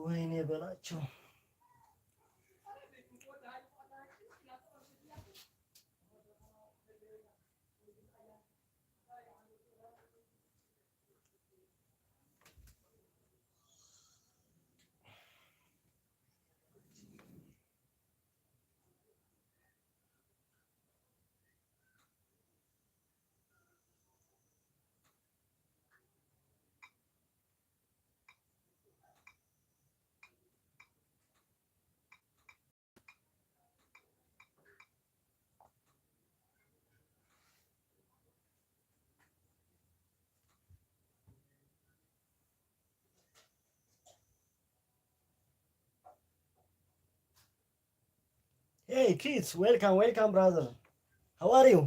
ወይኔ በላቸው። Hey kids, welcome brother. How are you?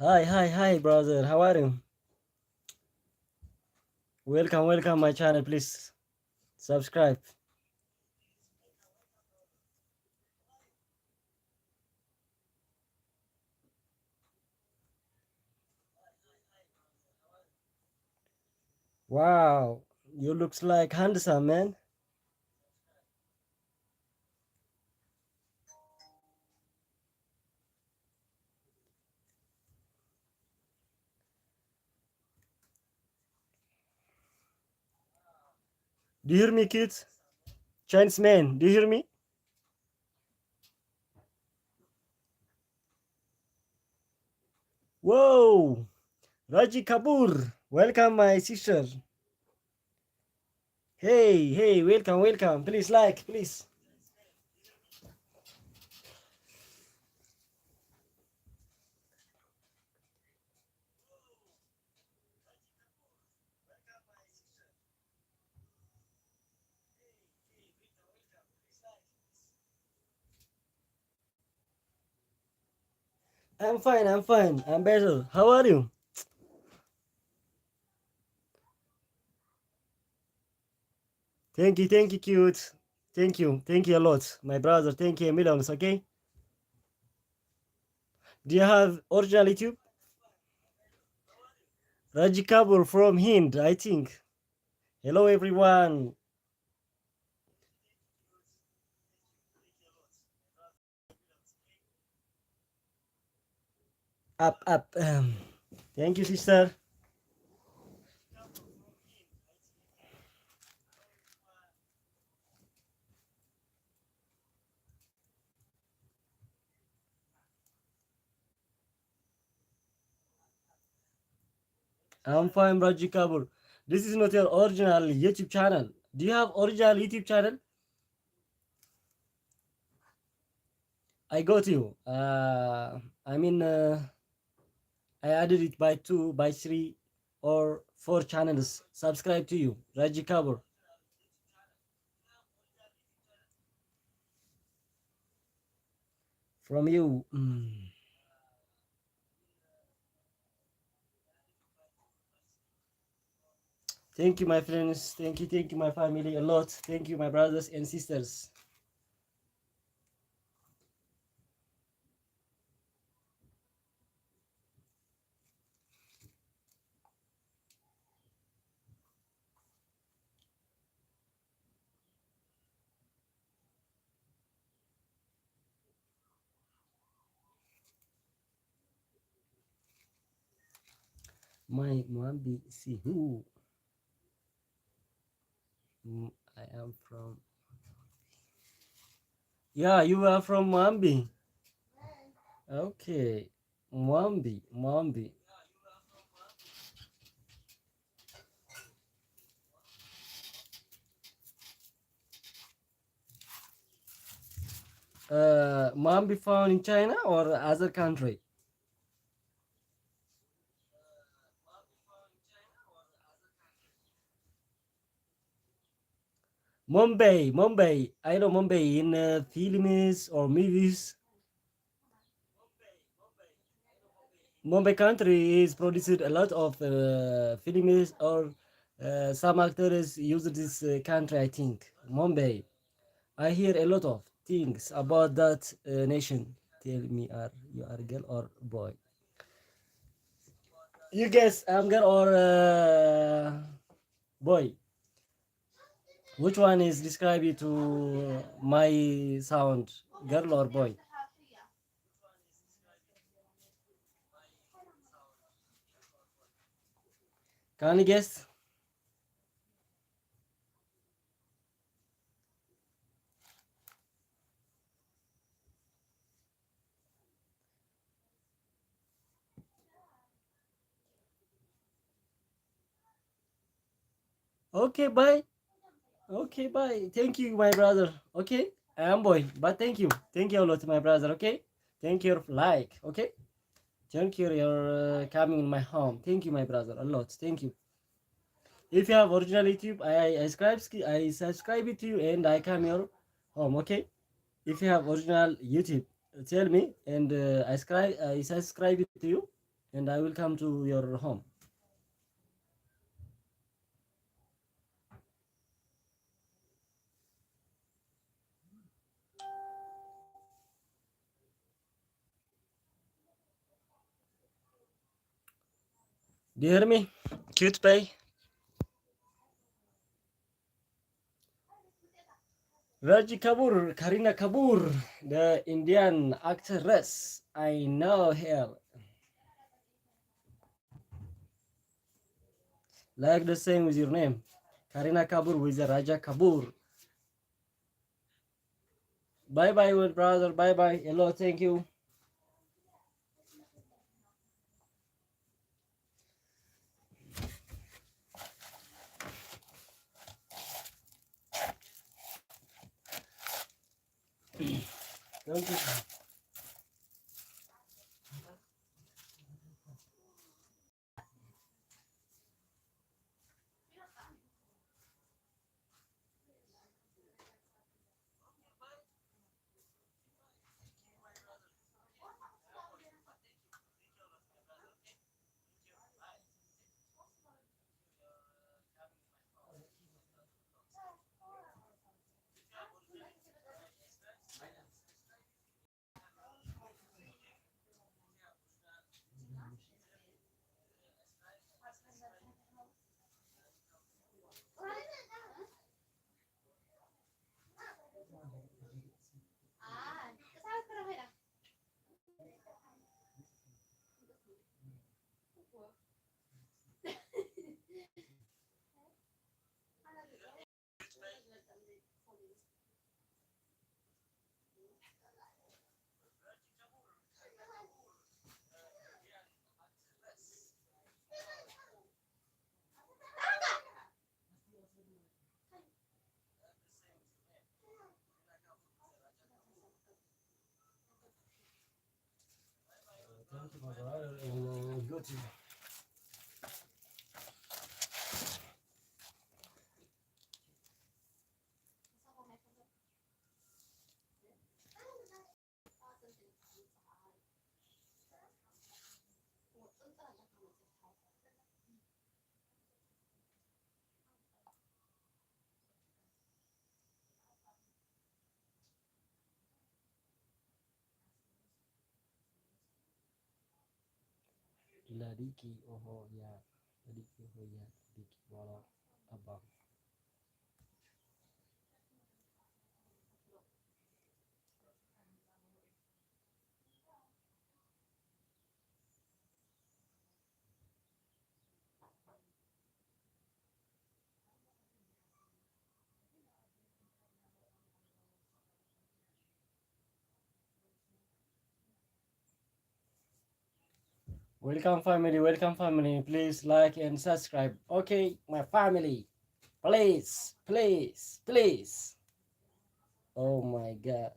Hi brother. How are you? Welcome my channel, please subscribe. Wow, you looks like handsome man. Do you hear me kids? Chinese man, do you hear me? Whoa, Raji Kapoor, welcome my sister. Hey, welcome. Please like, please. I'm fine. I'm better. How are you? Thank you, cute. Thank you a lot, my brother. Thank you, millions. Okay. Do you have original YouTube? Raji Kapoor from Hind, I think. Hello, everyone. Up. Thank you, sister. I'm fine, Raji Kapoor. This is not your original YouTube channel. Do you have original YouTube channel? I got you. I mean, I added it by 2, by 3, or 4 channels. Subscribe to you, Raji Kapoor. From you. Thank you, my friends. Thank you, my family, a lot. Thank you, my brothers and sisters. My Mwambi, see who I am from. Yeah, you are from Mwambi. Okay, Mwambi, Mwambi. Mwambi found in China or other country? Mumbai, Mumbai. I know Mumbai in films or movies. Mumbai country is produced a lot of films or some actors use this country. I think Mumbai. I hear a lot of things about that nation. Tell me, are you are girl or boy? You guess I'm girl or boy? Which one is described to my sound, girl or boy? Can you guess? Okay, bye. Okay, bye. Thank you, my brother. Okay, I am boy, but thank you a lot, my brother. Okay, thank you, like. Okay, thank you, you're coming in my home. Thank you, my brother, a lot. Thank you. If you have original YouTube, I subscribe it to you and I come your home. Okay. If you have original YouTube, tell me and I subscribe it to you and I will come to your home. Do you hear me? Cute pay. Raji Kapoor, Karina Kapoor, the Indian actress. I know her. Like the same with your name. Karina Kapoor with the Raja Kapoor. Bye bye, my brother. Bye bye. Hello, thank you. Thank you. Thank you, my brother. And go to Ladiki oho ya. Ladiki oho ya. Ladiki wala abang. Welcome family. Please like and subscribe. Okay, my family. Please, please, please. Oh my God.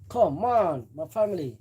Come on, my family.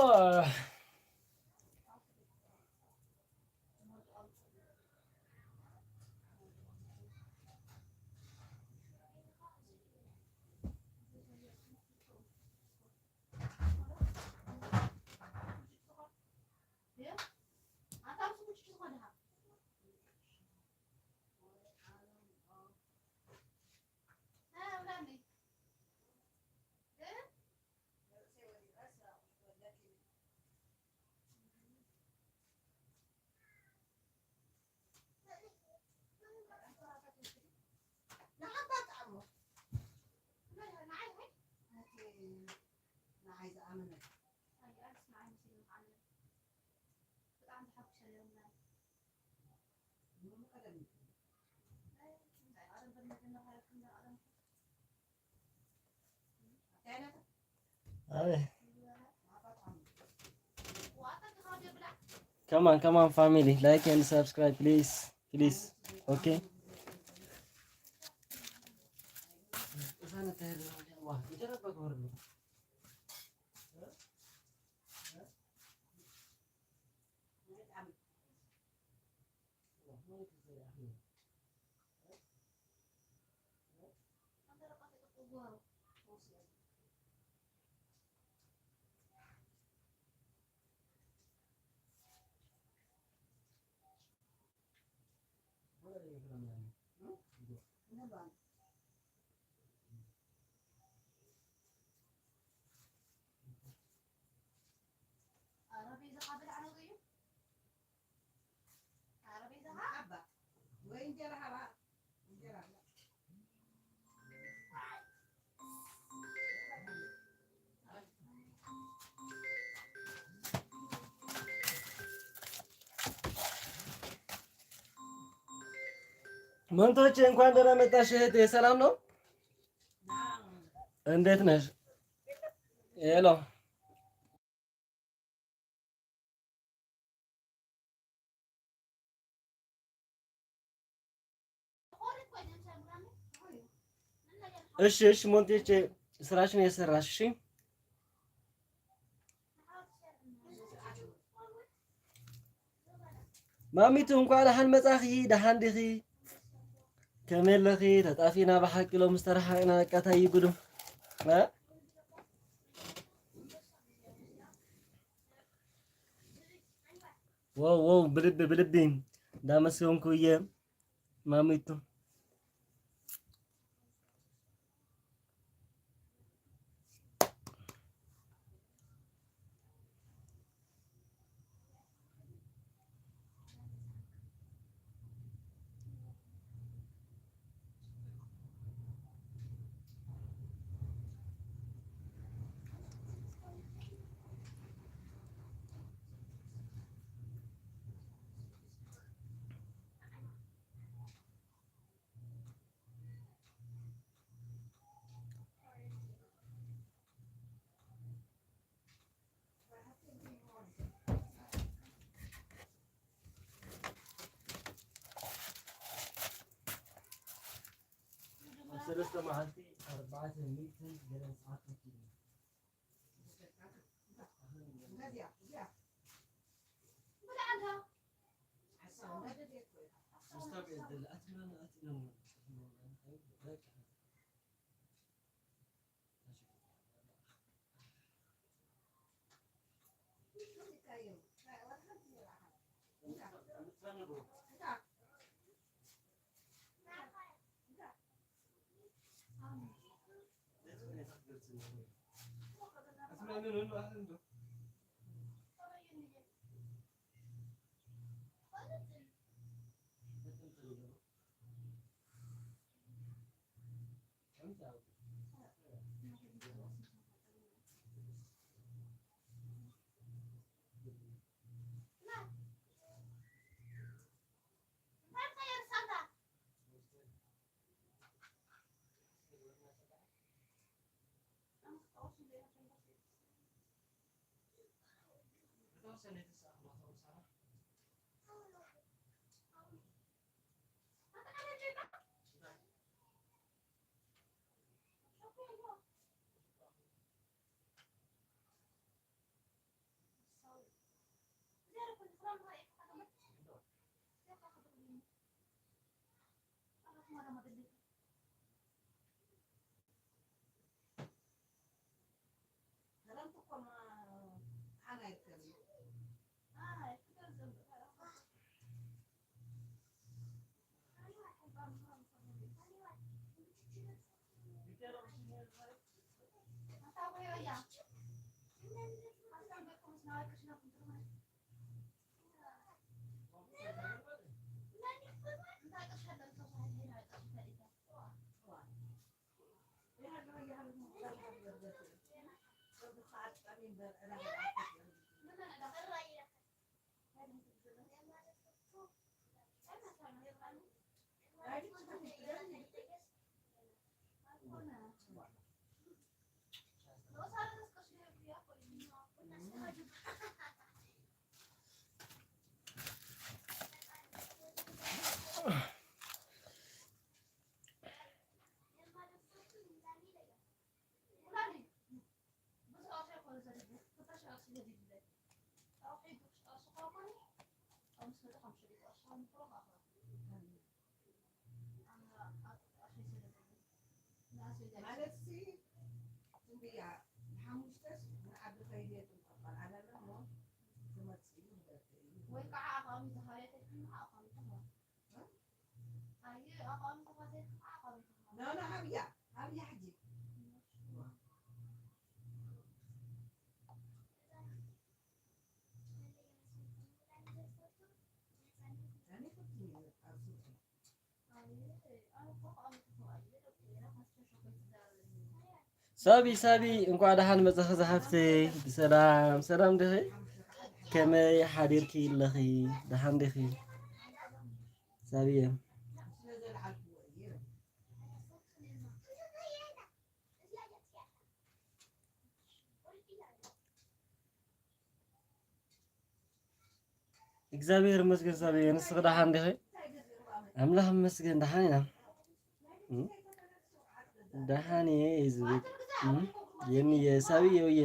Oh. Come on, family. Like and subscribe, please. Please. Okay? መንቶቼ እንኳን ደህና መጣሽ እህቴ። ሰላም ነው? እንዴት ነሽ? ሄሎ እሺ እሺ ሞንቴቼ ስራሽን የሰራሽ እሺ። ማሚቱ እንኳን ደሓን መጻኺ ደሓን ዲኺ ከመይ ኣለኺ? ተጣፊና ብሓቂ ሎም ዝተረሓቕና ቃታይ ይጉዱ ዋው ዋው ብልቢ እንዳመስገንኩ እየ ማሚቱ። ሰለስተ መዓልቲ 400 ገለን ሰዓት ሳቢ እንኳዕ ደሓን መፅኺ ዝሓፍተይ ብሰላም ሰላም ዲኺ ከመይ ሓዲርኪ ኣለኺ ደሓን ዲኺ ሳቢየ እግዚአብሔር ይመስገን ሳቢየ ንስኺ ደሓን ዲኺ አምላክ ይመስገን ደሓን ኢና ደሓን እየ ዝብል የኒየ ሳቢየ ወየ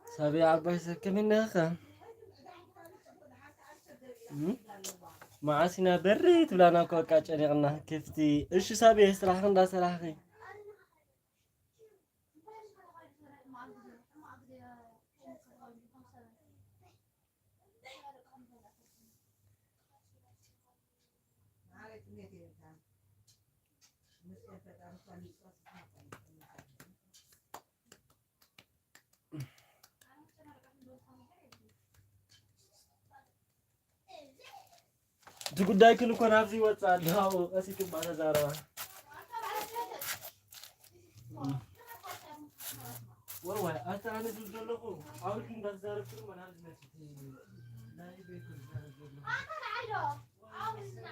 ሳቢየ ዓባይ ሰከመኒ ኢኻ معاسنا بريت ولا أنا كوكا ጨኒቕና ክፍቲ እሺ ሳቢየ ስራሕክ እንዳሰራሕኺ ጉዳይ ክን እኮ ናብዚ ይወፃል አዎ ቀሲክ ባተዛረባ ወይ አስተራነ ዝዘለኹ አውልክ እንዳዛረብ ማናል ነቲ ናይ ቤት ዝዛረብ አይዶ አውስና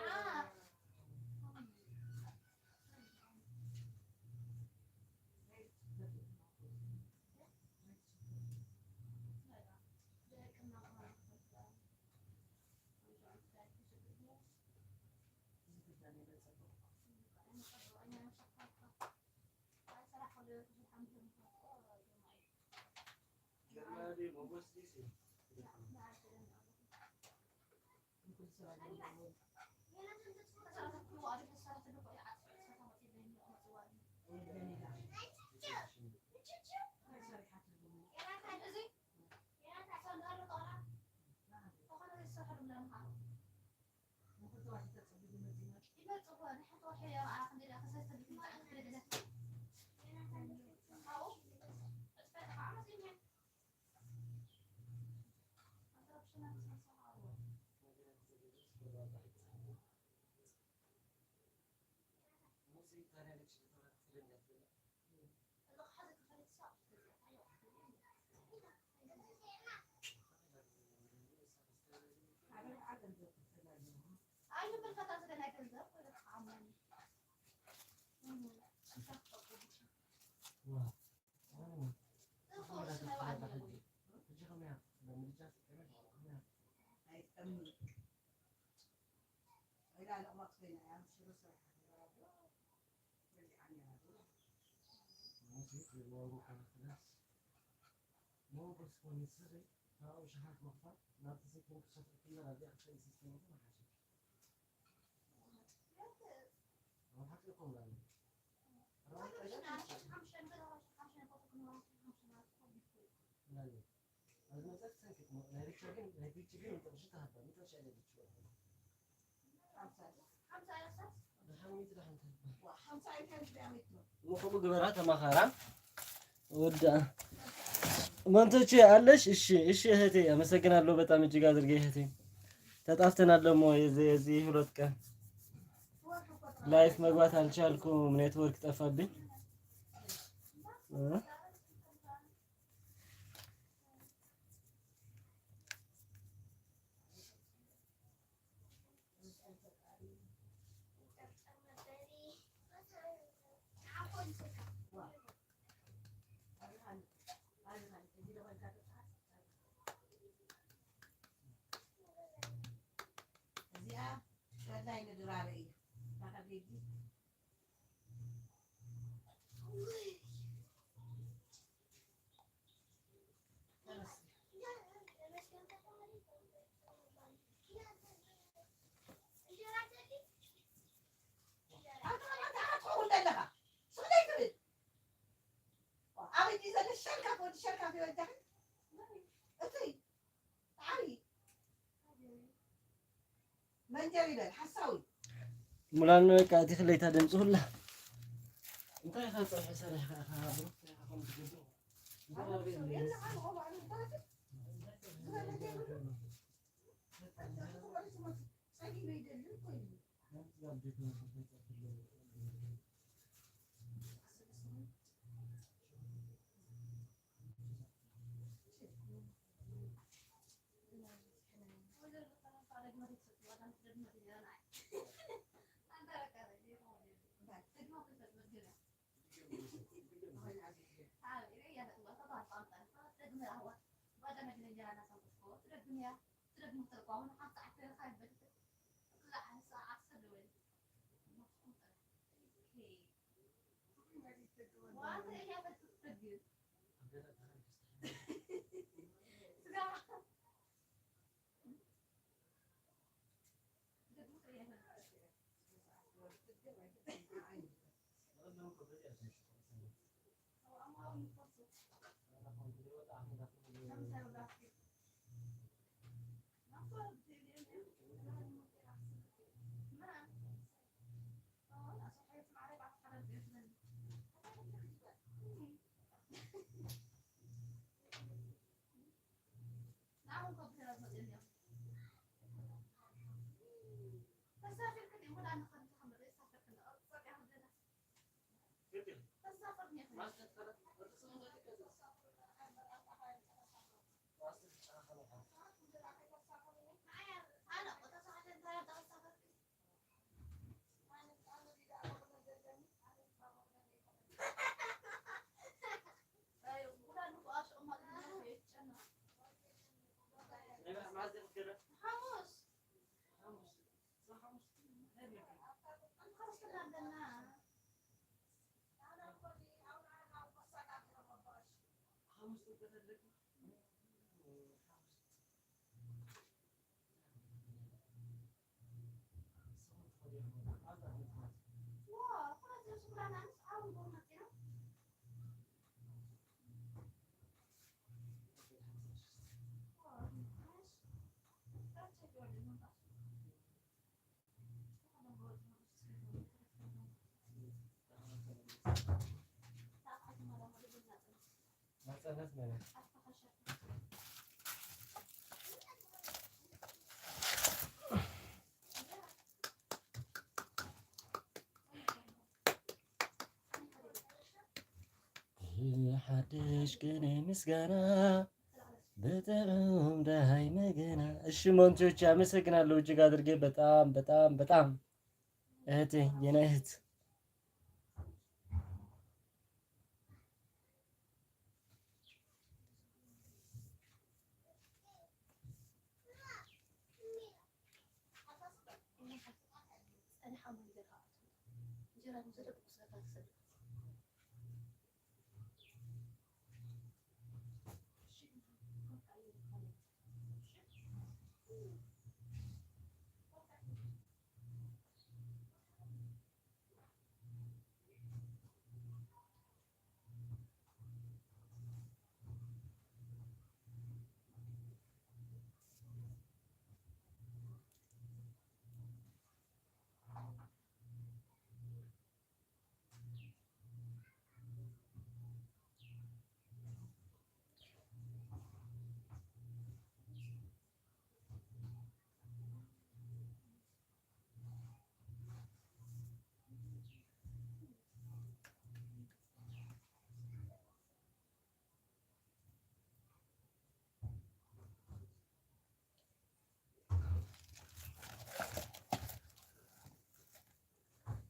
ሙኸቡ ግበራት ማኻራ ወዳ መንቶቼ አለሽ እሺ እህቴ አመሰግናለሁ በጣም እጅግ አድርጌ እህቴ ተጣፍተናል ደግሞ የዚህ ሁለት ቀን ላይፍ መግባት አልቻልኩም ኔትወርክ ጠፋብኝ ملان كاتي خليتها دم صهلا انت يا خالد صحيح سرح حدش كان مسكنا በጣም ዳሃይ መገና። እሺ ሞንቶች አመሰግናለሁ እጅግ አድርጌ በጣም በጣም በጣም እህቴ የኔ እህት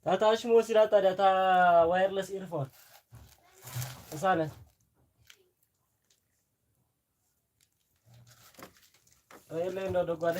ታታሽ ሞሲራ ታዲያ ታ ዋየርለስ ኢርፎን እሳነ ወይለ ነው ደጓለ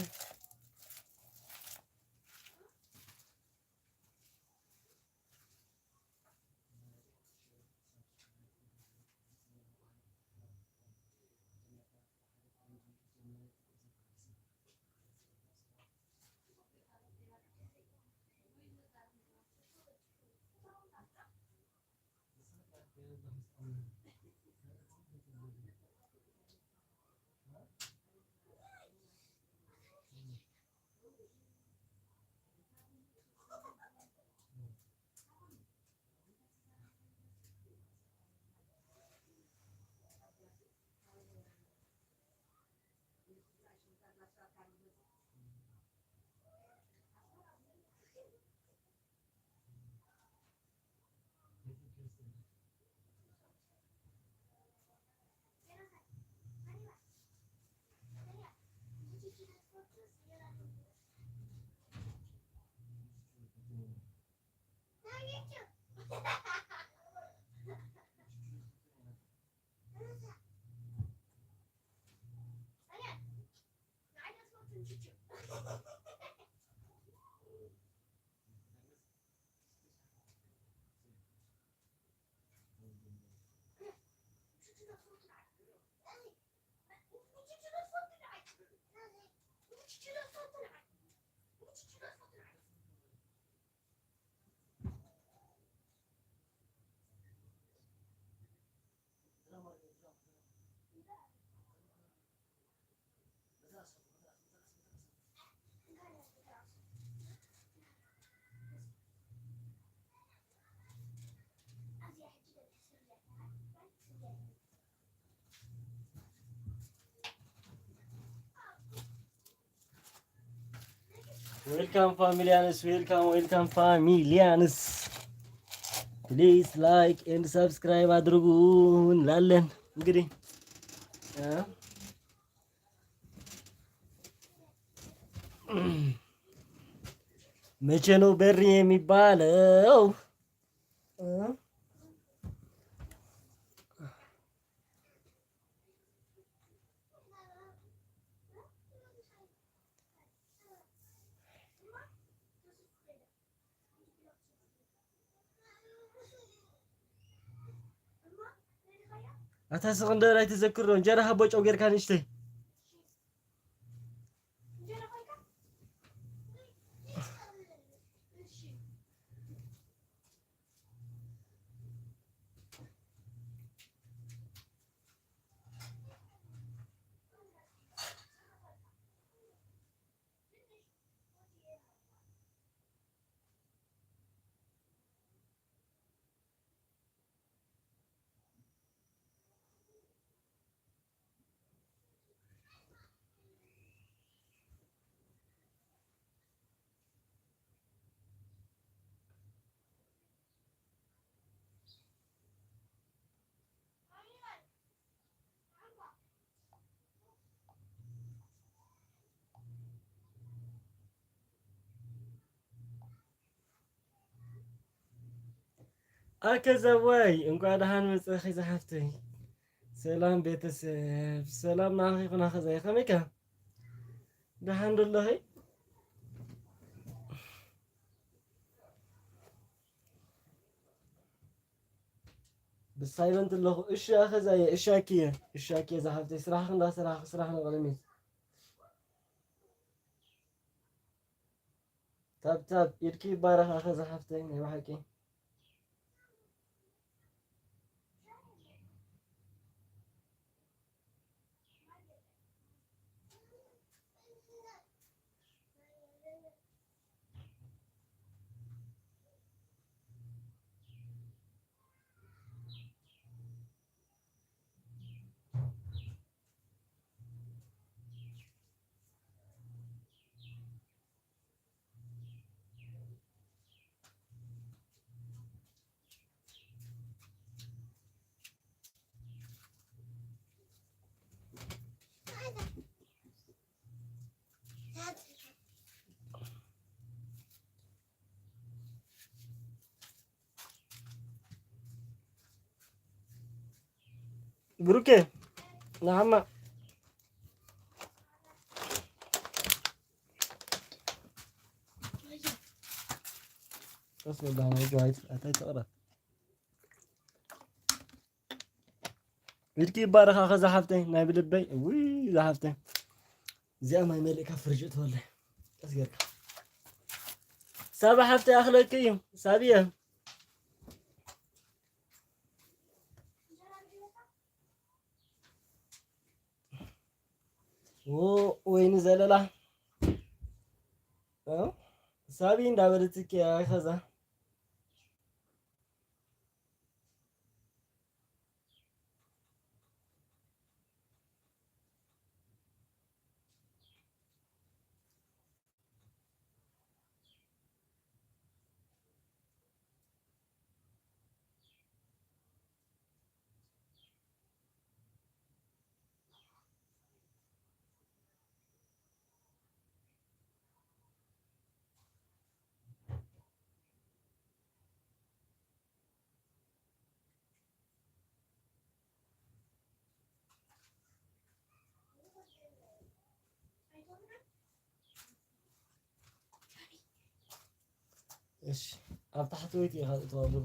Welcome familians, welcome familians. Please like and subscribe አድርጉ እንላለን። እንግዲህ መቼ ነው በር የሚባለው? أتحسق ندر أي تذكرون جرها بوش أو غير كان يشتي أكزواي إنكوا دهان مسخي زحفتي سلام بيتسف سلام ناخي خنا خزاي خميكا دهان الله بالسايلنت اللي إيش أخزاي إيشاكية زحفتي سراح خنا سراح نغلمي تاب يركي بارخ أخذ زحفتي ما حكي بروكي نعم بسم الله ما جايز أتيت أرى يركي بارخ أخذ زحفتي نايب لبي وي زحفتي زي ما يملك فرجت ولا أسيرك سابع حفتي أخلك كيم سابية ወይን ዘለላ ሳቢ እንዳበለትክ ያኸዛ እሺ ኣብ ታሕቲ ወይት ኢኻ እተዋብሩ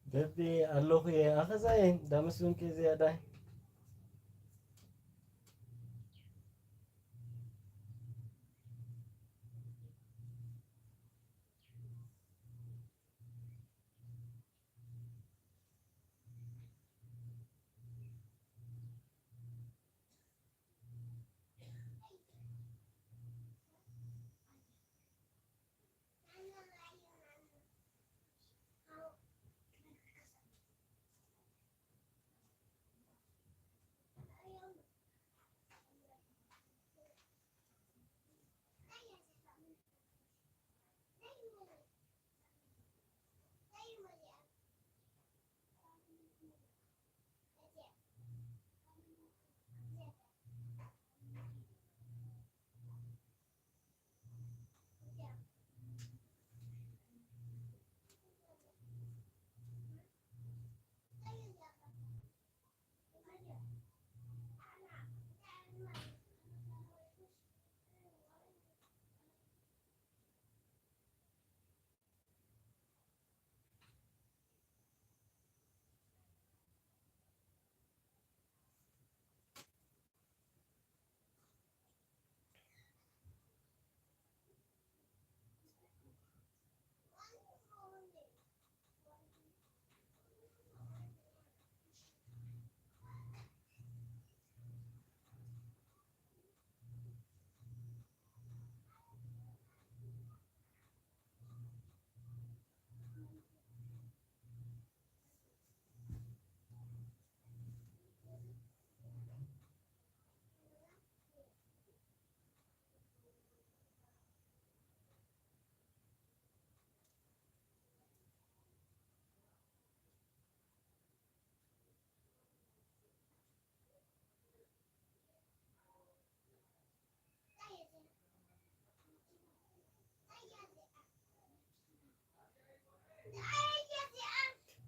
ገቤ ኣለኹ ኣኸዛየ ዳመስሉንከ ዝያዳይ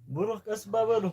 ብሩህ ቀስ ባበሉ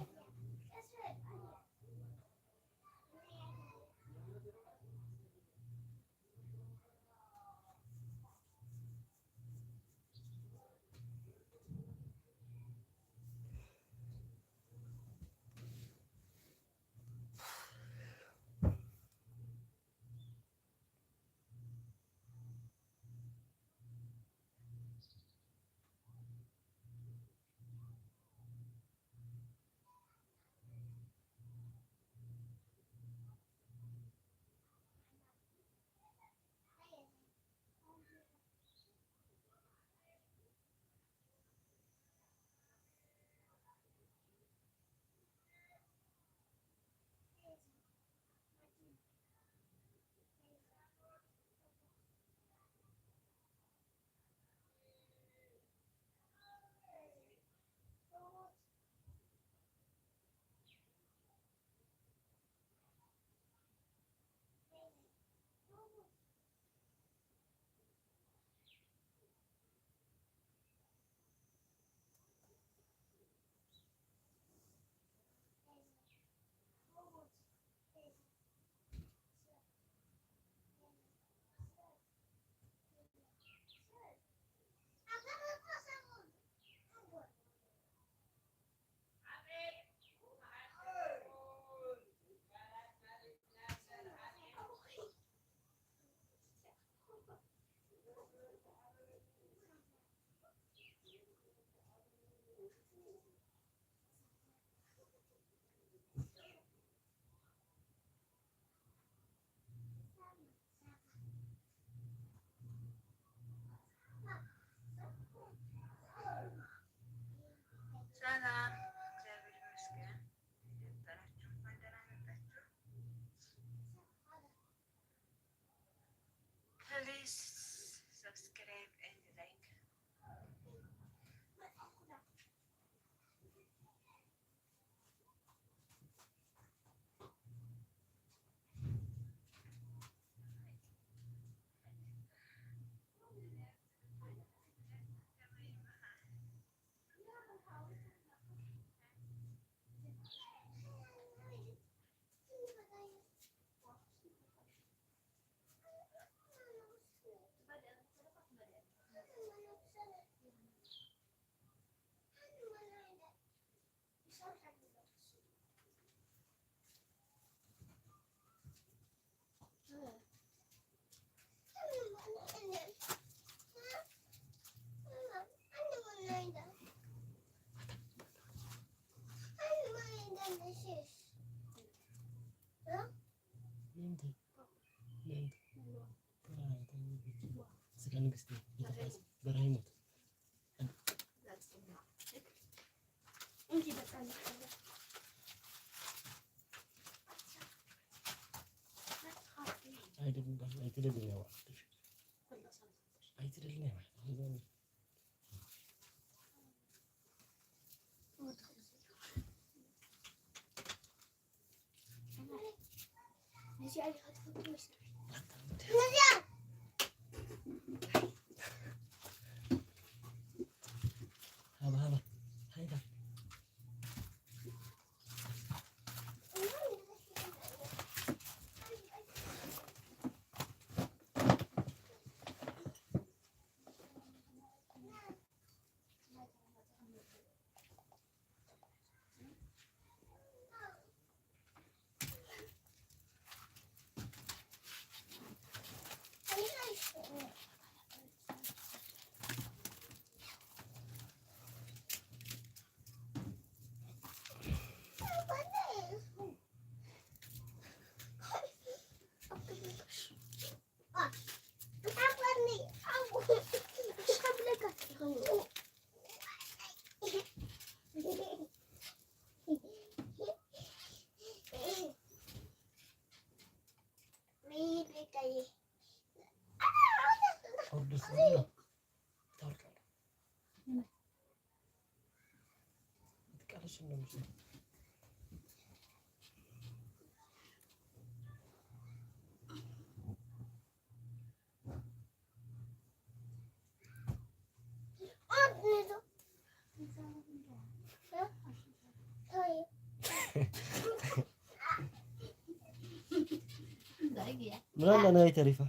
ምን አለ ነው የተሪፋ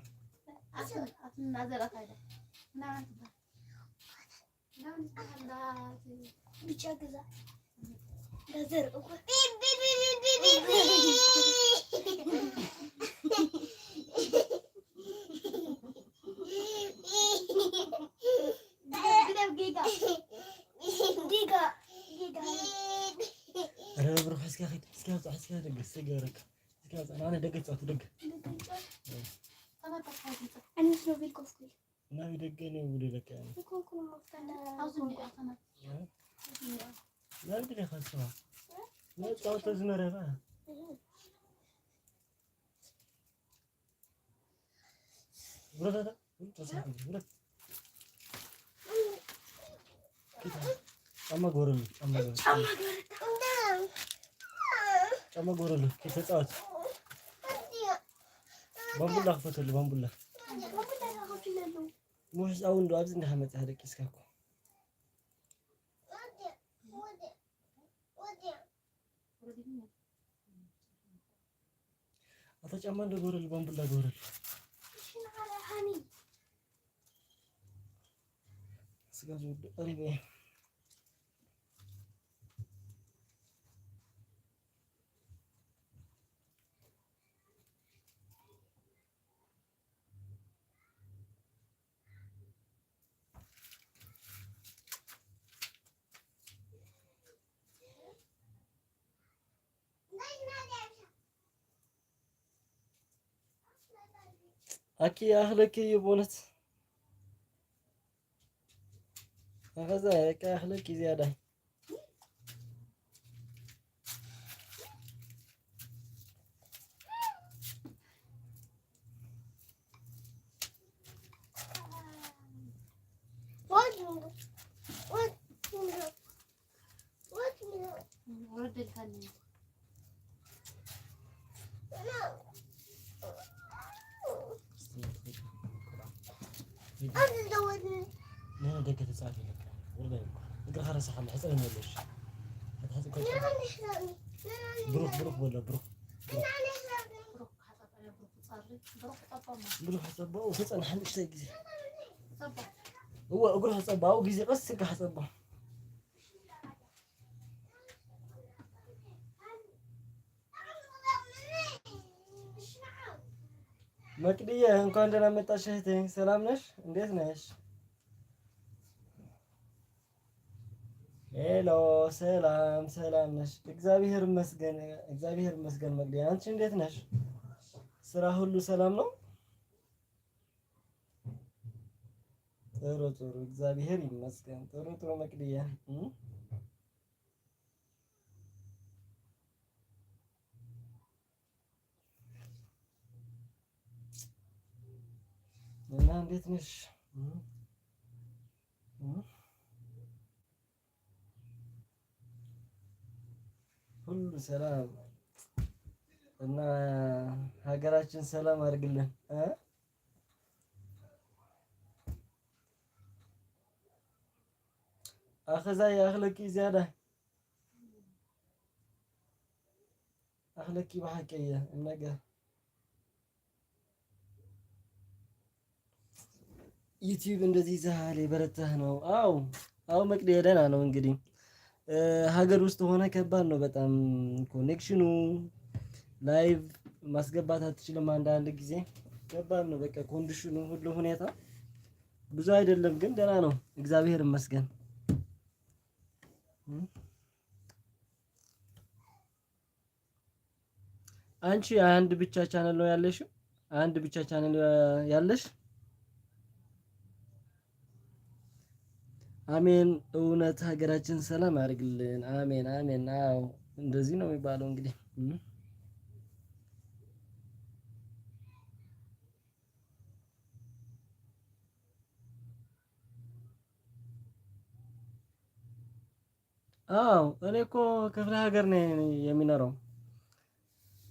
أنا دقيت صوت دق. أنا شو بيكون فيه؟ ما بيدقني ولا لك يعني. بيكون كل مفتنا. أظن أنا. لا أدري خلصها. لا صوت زمرة بقى. برد هذا. برد. كده. أما قرن. أما قرن. أما قرن. كده صوت. بامبولا خفتلو بامبولا موش أون دو أبزن حمد هذا كيسكاكو أتاش أمان دو غورل بامبولا غورل سكاجو أريبه أكي أهلك يبونت أخذها هيك أهلك زيادة لا دقة تساعد لك ولا يمكن خرس حل حسن ولاش هذا كل بروح ولا بروح بروح حسب وحسن حل شيء جزء هو أقول حسب أو جزء بس كحسب መቅድዬ እንኳን ደህና መጣሽ እህቴ። ሰላም ነሽ? እንዴት ነሽ? ሄሎ ሰላም ሰላም ነሽ? እግዚአብሔር ይመስገን፣ እግዚአብሔር ይመስገን። መቅድዬ አንቺ እንዴት ነሽ? ስራ ሁሉ ሰላም ነው? ጥሩ ጥሩ፣ እግዚአብሔር ይመስገን። ጥሩ ጥሩ መቅድዬ እና እንዴት ነሽ? ሁሉ ሰላም እና ሀገራችን ሰላም አድርግልን እ አኸዛይ አኽለቂ ዚያዳ አኽለቂ በሐቀየ እነገ ዩቲዩብ እንደዚህ ዛሬ በረታህ ነው። አው አው መቅደህ ደህና ነው። እንግዲህ ሀገር ውስጥ ሆነ ከባድ ነው በጣም ኮኔክሽኑ ላይቭ ማስገባት አትችልም። አንዳንድ ጊዜ ከባድ ነው። በቃ ኮንዲሽኑ ሁሉ ሁኔታ ብዙ አይደለም፣ ግን ደህና ነው። እግዚአብሔር ይመስገን። አንቺ አንድ ብቻ ቻናል ነው ያለሽ? አንድ ብቻ ቻናል ያለሽ? አሜን። እውነት ሀገራችን ሰላም ያድርግልን። አሜን አሜን። አዎ እንደዚህ ነው የሚባለው እንግዲህ አዎ እኔ እኮ ክፍለ ሀገር ነው የሚኖረው።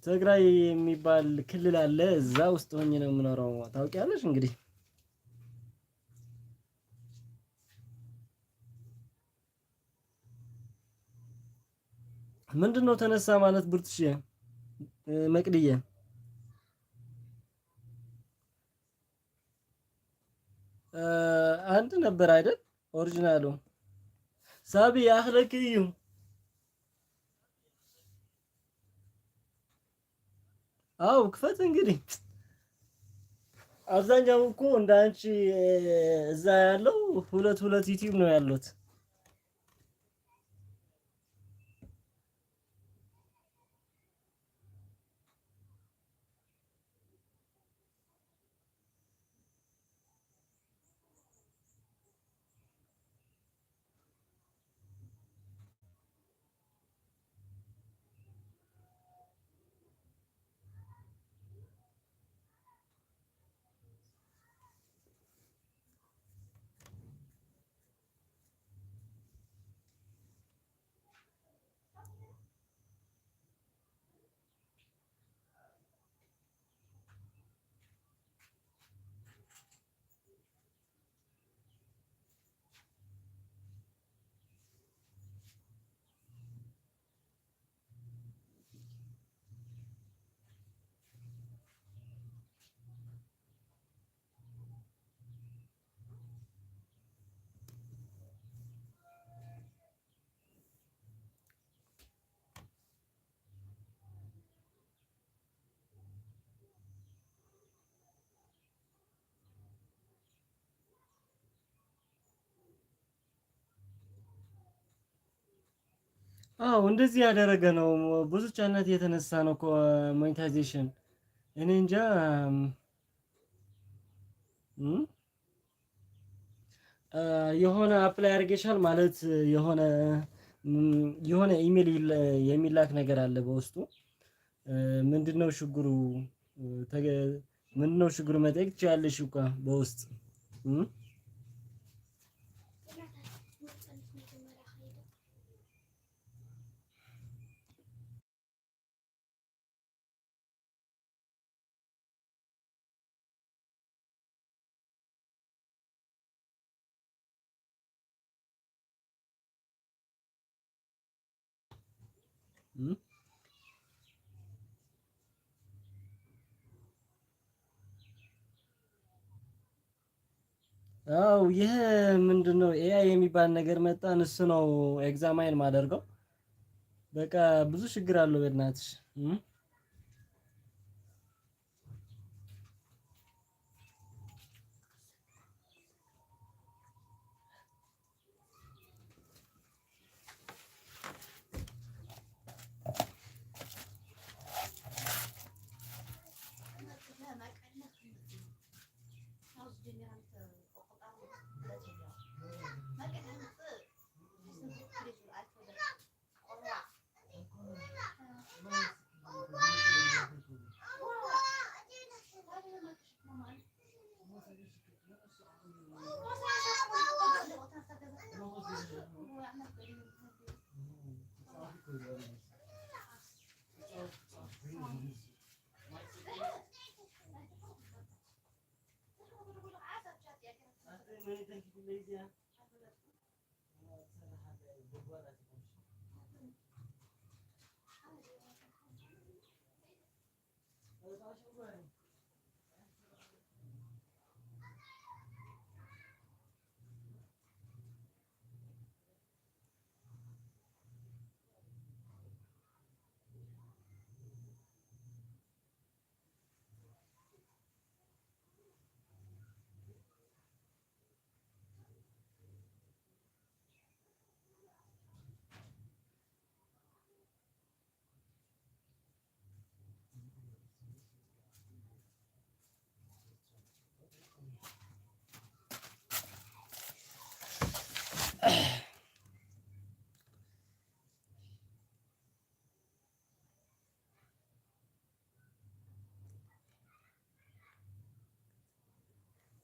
ትግራይ የሚባል ክልል አለ። እዛ ውስጥ ሆኜ ነው የምኖረው። ታውቂያለሽ እንግዲህ ምንድነው ተነሳ ማለት ብርትሽ መቅድዬ አንድ ነበር አይደል? ኦሪጂናሉ ሳቢ አኽለክዩ አው ክፈት እንግዲህ አብዛኛው እኮ እንዳንቺ እዛ ያለው ሁለት ሁለት ዩቲዩብ ነው ያሉት። አዎ እንደዚህ ያደረገ ነው። ብዙ ቻናት የተነሳ ነው እኮ ሞኔታይዜሽን። እኔ እንጃ የሆነ አፕላይ አድርገሻል ማለት የሆነ ኢሜል የሚላክ ነገር አለ በውስጡ። ምንድነው ችግሩ? ምንድነው ችግሩ መጠየቅ ትችያለሽ እኮ በውስጥ አው ይሄ ምንድነው ኤአይ የሚባል ነገር መጣን። እሱ ነው ኤግዛማይን ማደርገው። በቃ ብዙ ችግር አለው በእናትሽ።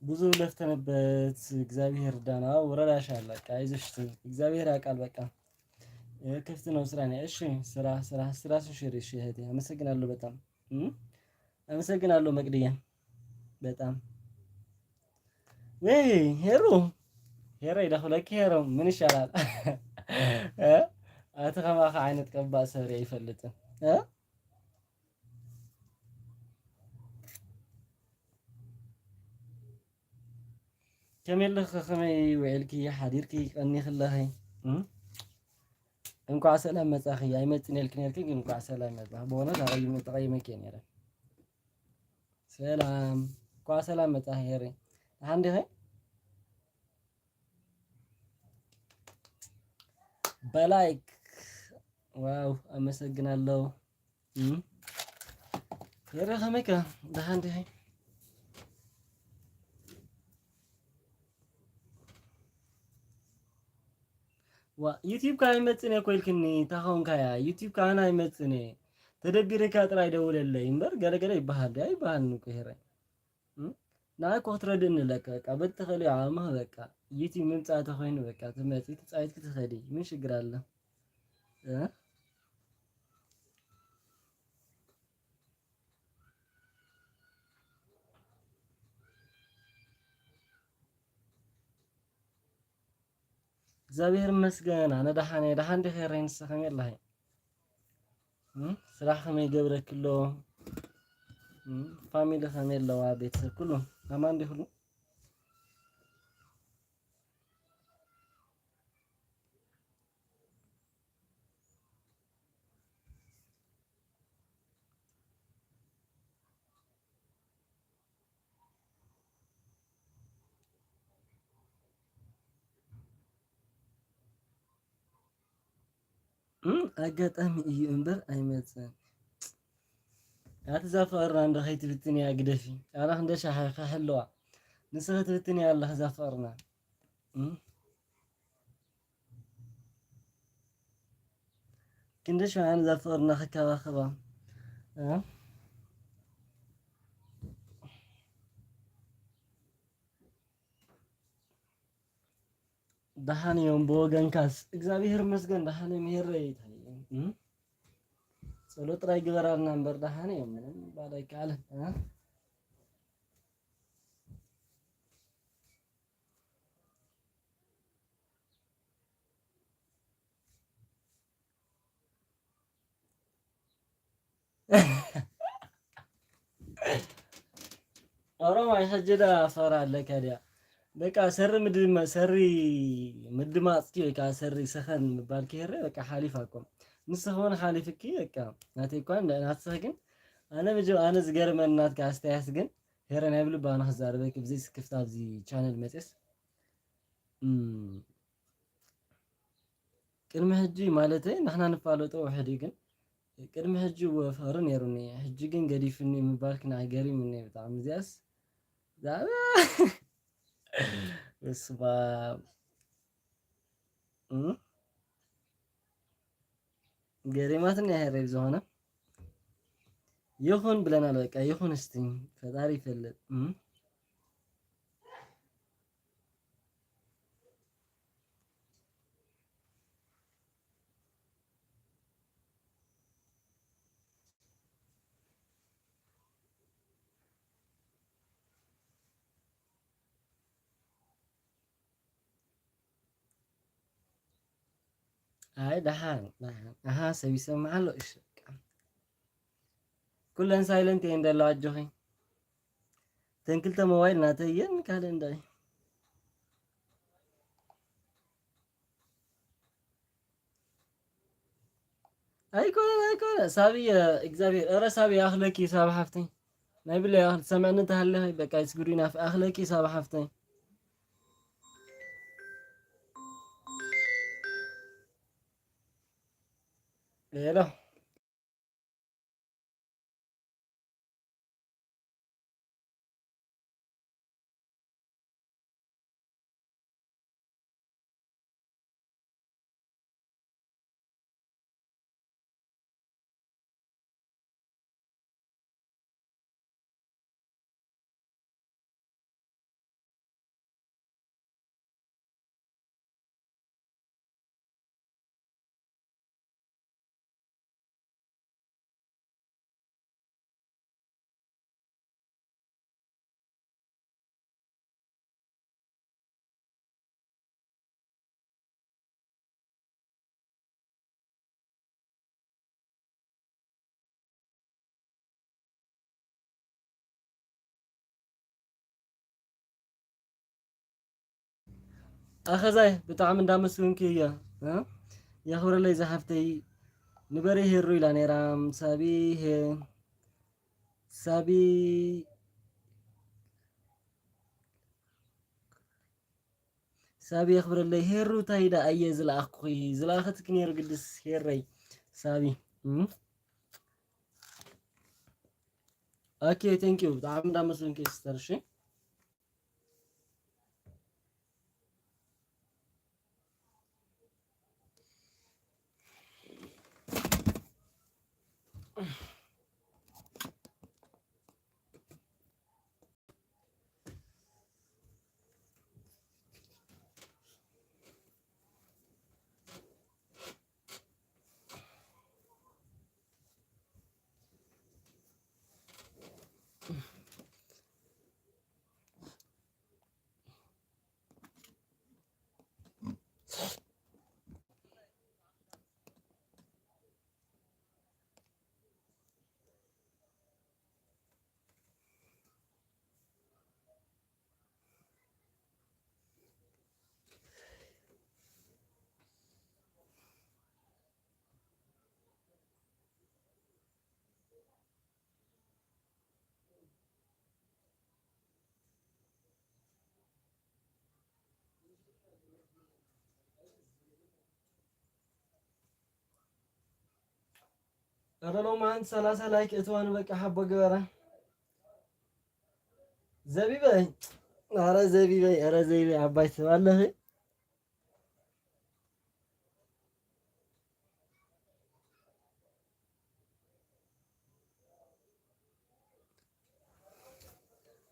ብዙ ለፍተንበት እግዚአብሔር ዳና ወረዳሻል። በቃ አይዞሽ እግዚአብሔር ያውቃል። በቃ ክፍት ነው ስራ ነው። እሺ ስራ ሽሪ። እሺ እህቴ አመሰግናለሁ በጣም አመሰግናለሁ መቅድያ በጣም ወይ ሄሮ ይደኽለኪ ሄሮ ምን ይሻላል? አተ ከማኸ ዓይነት ቀባእ ሰብሪ አይፈልጥም ከመይ ከመይ ውዕልኪ ሓዲርኪ ቀኒኽለኺ እንኳዕ ሰላም መጻኺ ኣይመጽን ኢልኪ ነርኪ ግን እንኳዕ ሰላም መጻኺ በእውነት ተቐይመኪ እየ ነይረ ሰላም እንኳዕ ሰላም መጻኺ ሄረ ደሓን ዲኺ በላይክ ዋው አመሰግናለሁ ሄረ ከመይከ ደሓን ዲኺ ዩቲዩብ ካይ መጽኔ ኮልክኒ ታኸውንካያ ዩቲዩብ ካና ይመጽኔ ተደቢረካ ጥራይ ደውለለይ እምበር ገለገለ ይባሃል አይባሃል ነው ከሄረ ናይ ኮትረድን ለቀቃ በተኸለ አማ በቃ ዩቲዩብ ምምጻተ ኮይኑ በቃ ትመጪ ትጻይት ክትኸዲ ምን ችግር አለ እግዚአብሔር ይመስገን አነ ደሓን ዲኸረ ንስኸም የለኸ ስራሕ ከመይ ገብረክሎ ፋሚሊ ከመይ ኣለዋ ቤተሰብ ኩሉ ኣማን ዲኹሉ ኣጋጣሚ እዩ እምበር ኣይመፅን ኣትዛፈቕርና እንዶ ከይትብትን እያ ግደፊ ኣና ክንደሻሓ ከሕለዋ ንስኸ ትብትን እያ ኣላ ክዛፈቕርና ክንደሻ ኣነ ዛፈቕርና ክከባኸባ ደሓን እዮም ብወገንካስ እግዚአብሔር ይመስገን ደሓን እዮም ሄረ ጸሎት ጥራይ ግበራልና እምበር ደሓን እዮም ምንም ባል ኣይከኣልን ኦሮማይ ሕጅዳ ፈራ ኣለካ ድያ በቃ ሰሪ ምድማፅቲ ወይ ከዓ ሰሪ ሰኸን ምባል ከሄረ በቃ ሓሊፍ ኣቆም ንስኸሆነ ሓሊፍኪ በቃ ናተይ እኳ ናትስኸ ግን ኣነ ዝገርመን ናትካ ኣስተያየት ግን ሄረ ናይ ብልባ ኣነ ክዛረበኪ ብዘይ ስክፍታ ኣብዚ ቻነል መፅስ ቅድሚ ሕጂ ማለተይ ንሕና ንፋለጦ ውሕድ ግን ቅድሚ ሕጂ ወፈሪ ነይሩኒ ሕጂ ግን ገዲፍኒ ምባልክ ንዓይ ገሪሙኒ ብጣዕሚ እዚኣስ ዛዕባ እስባ ገሪማትን ያሄረ ዝኾነ ይሁን ብለናል። በቃ ይሁን እስቲ ፈጣሪ ይፈልግ። አይ ደሃን አሃ ሰብ ይሰማዓሎ። እሺ ኩለን ሳይለንት እየ እንዳለው አጆኸኝ ተንክልተ ሞባይል ናተየን ካለ እንዳይ አይኮነ ሳቢ እግዚአብሔር ኧረ ሳቢ ኣኽለኪ ሳብ ሓፍተይ ናይ ብለ ሰምዕኒ እንተሃለኸ በቃ ይስጉሪና ኣኽለኪ ሳብ ሓፍተይ ሄሎ ኣኸዛይ ብጣዕሚ እንዳመስግንኪ እያ የኽብረለይ ዝሓፍተይ ንበረ ሄሩ ኢላ ነይራ ሳቢ ሳቢ የኽብረለይ ሄሩ ታይዳ ኣየ ዝለኣኽኩ ዝለኣኸትክ ነይሩ ግድስ ሄረይ ሳቢ ኦኬ ቴንክ ዩ ብጣዕሚ እንዳመስግንኪ ሲስተር እሺ ኧረ ነው ማን 30 ላይክ እትዋን በቃ ሐቦ ገበራ ዘቢበይ ኧረ ዘቢበይ አባይ ትባለህ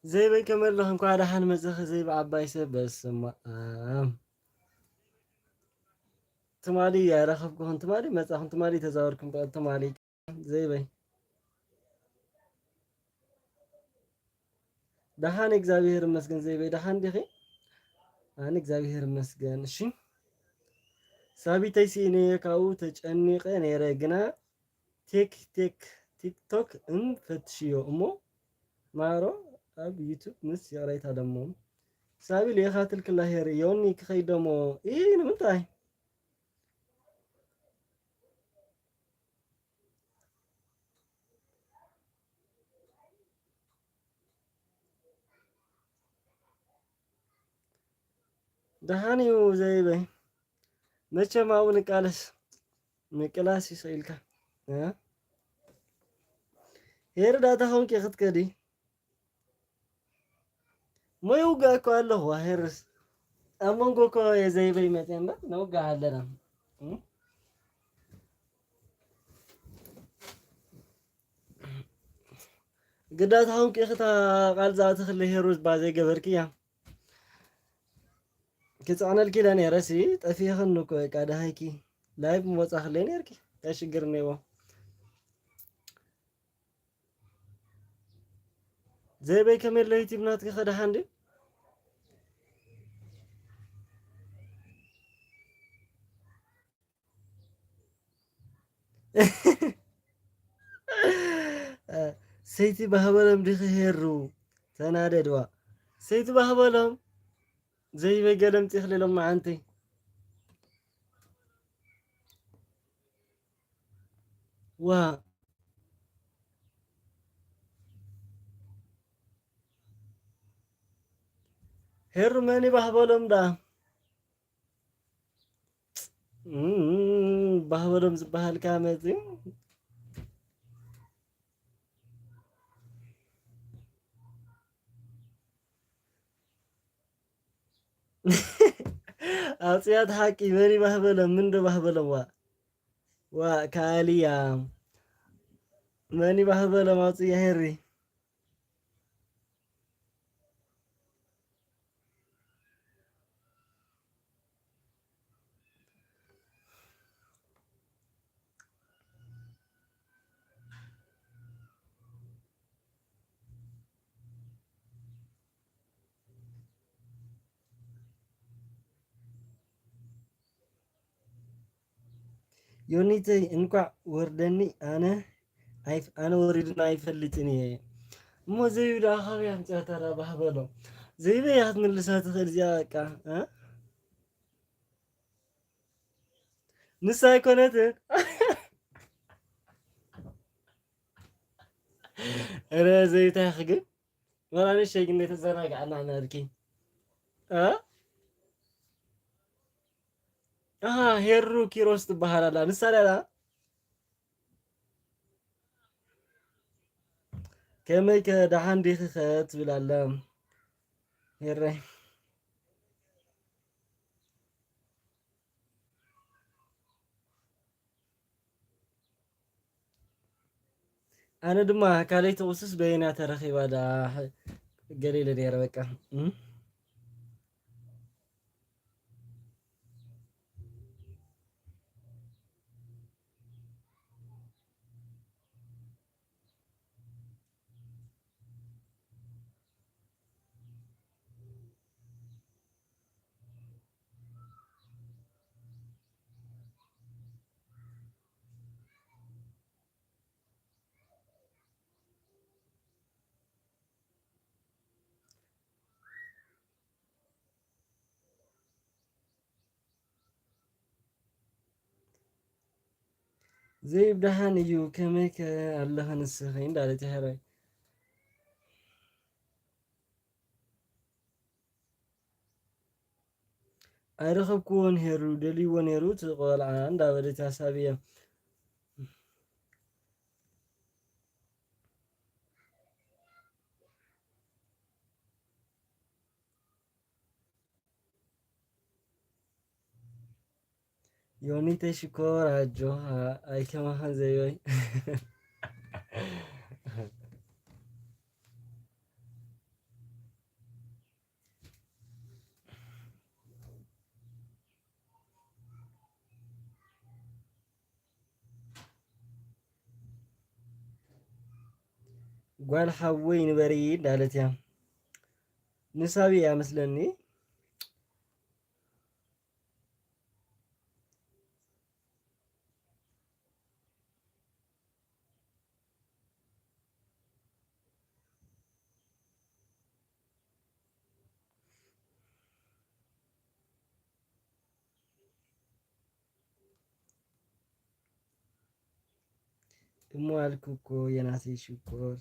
ዘይበይ ከመለኽ እንኳ ደሓን መፅኽ ዘይበ ዓባይ ሰብ በስመ አብ ትማሊ ያረኸብኩህን ትማሊ መፅኹን ትማሊ ተዛወርክም ትማሊ ዘይበይ ደሓን እግዚአብሔር ይመስገን ዘይበይ ደሓን ዲኺ ኣነ እግዚአብሔር ይመስገን እሺ ሳቢተይ ሲእነ ካብኡ ተጨኒቐ ነይረ ግና ቲክቶክ እንፈትሽዮ እሞ ማሮ ኣብ ዩቱብ ምስ የቕረይታ ደሞ ሳቢ ሌኻትል ክላ ሄር የውኒ ክኸይድ ደሞ ንምንታይ ደሓን እዩ ዘይበይ መቸም ኣብኡ ንቃላስ ይሰኢልካ ሄር ዳታ ኾንቂ ክትከዲ ሞ ይውጋእ እኮ ኣለኹ ሄርስ ኣብ መንጎ እኮ የዘይበይ መፅአ እምበር ነውጋእ ኣለና قدات هون كيختا قال ذات خلي هيروز بازي قبرك يا كتصعنا الكيلان يا رسي طفي خنو كوي قادا هيكي لايف موصا خليني يركي تشغرني و زي بي كامير ليتي بناتك خدا حندي سيتي بهبلم دي خيرو تناددوا سيتي بهبلم زي بي قلم تخلي لما عنتي وا هيرو ماني بهبلم دا بهبلم زبهال كامتي أصياد حكي ماني بهبلم من دو بهبلم وا كاليا ماني بهبلم أصي هيري يونيتي انقع وردني أنا وريدنا يفلتني مو زي ولا آخر يا ترى بهبلو زي ما ياخذ من لسات خرجاك ها نسا كونت أنا زي تاخذ ولا أنا شيء قلت الزراق عنا نركي ها هيرو كيروس تبهر لا نسا لا كما كدحان دي خات بلا هيري أنا دما كالي توسس بينا ترخي ودا قليل دير بكا زي بدحان يو كميك الله نسخين دالتي هراي أرخب كون هيرو دلي ونيرو تقول عن دابدت حسابية يوني تشكور عجوها أي كما زي قال حوين بريد دالتي نسابي يا مثلني እሞ አልኩ እኮ የናሴ ሽኮር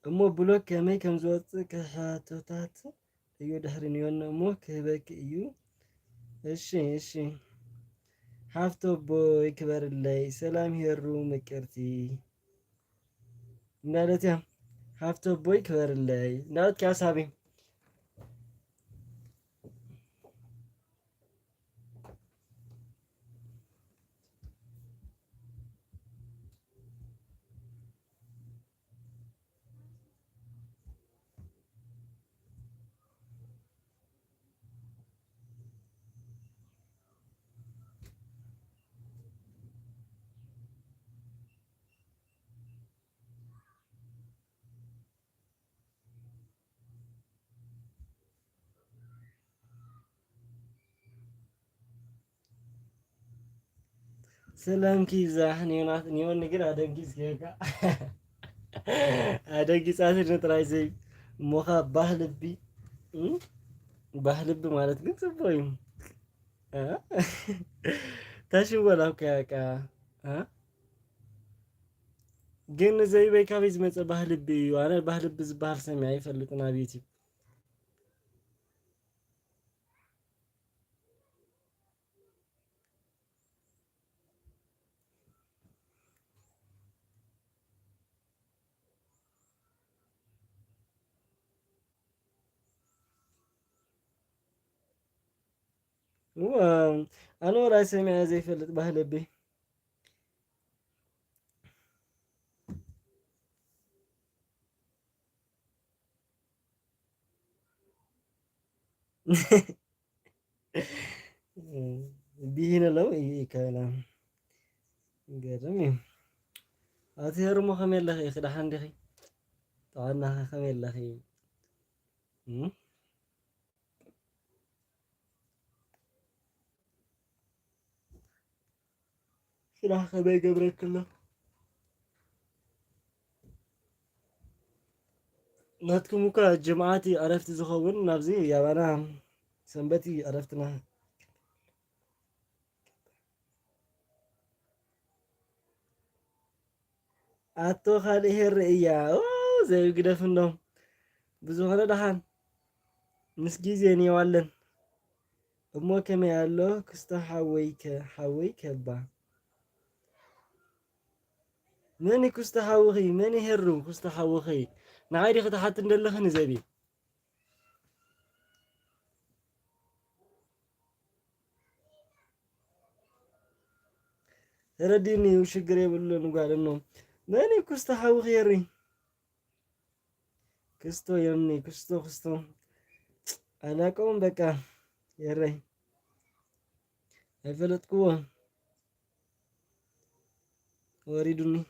እሞ ብሎክ ከመይ ከም ዝወፅእ ክሓቶታት እዩ ድሕሪ ንዮና እሞ ክህበክ እዩ እሺ እሺ ሃፍቶ ቦይ ክበርለይ ሰላም ሄሩ ምቅርቲ እንዳለት ያ ሃፍቶ ቦይ ክበርለይ እንዳለት ካሳቢ سلام كيف زاحن يونات نيون نقرا دنكيز كيكا دنكيز عايز نطلع زي موخا بحلبي بحلب ማለት ግን ጽቦይም ታሽወላው ከካ ግን ዘይበይ ካበይ ዝመፀ ባህልቢ እዩ ኣነ ባህልቢ ዝበሃል ሰሚዐ ኣይፈልጥን ኣብ ዩቲብ ኣነ ወላሂ ሰሚዐ ዘይፈልጥ ባህልቢ بيهنا لو إيه كلام قرمي أثير مو خميل لخي خدا حندي خي طعنا خميل لخي خدا خبي قبرك كله ناتكم مكا جماعتي عرفت زخون نفسي يا بنا سنبتي عرفتنا أتو خالي هالرئية زي كده فندم بزوغنا دهان مسجيزيني والن أمو كما يالو كستا حويك با ماني كستا حوخي ماني هرو كستا حوخي نعيدي خطا حتى ندلخني زبي رديني وشقري يقولون قال انه ماني كستا حوخي يري كستو يمني كستو انا قوم بكا يري هفلت قوة وريدوني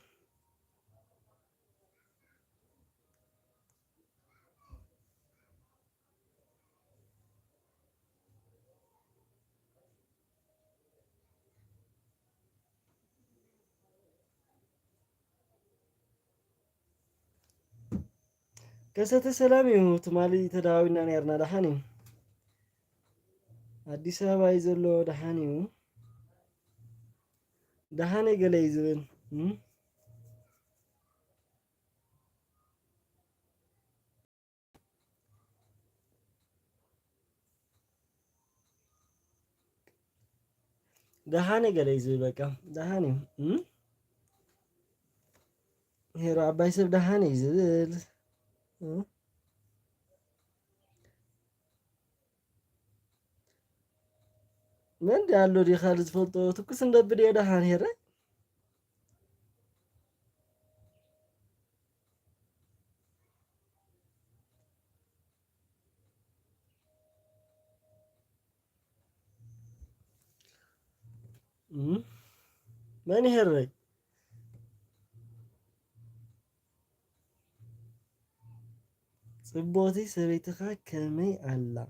كسات السلام يو تمالي تداوينا نيرنا دحاني አዲስ አበባ ይዘሎ ደሃኒው ደሃኔ ገለ ይዝብል ደሃኔ ገለ ይዝብል በቃ ደሃኔው ሄሮ አባይ ሰብ ደሃኔ ይዝብል من قالوا لي خالد فلطو تكس ندبر يا دهان هيرة ماني هيرة صبوتي سبيتها كمي الله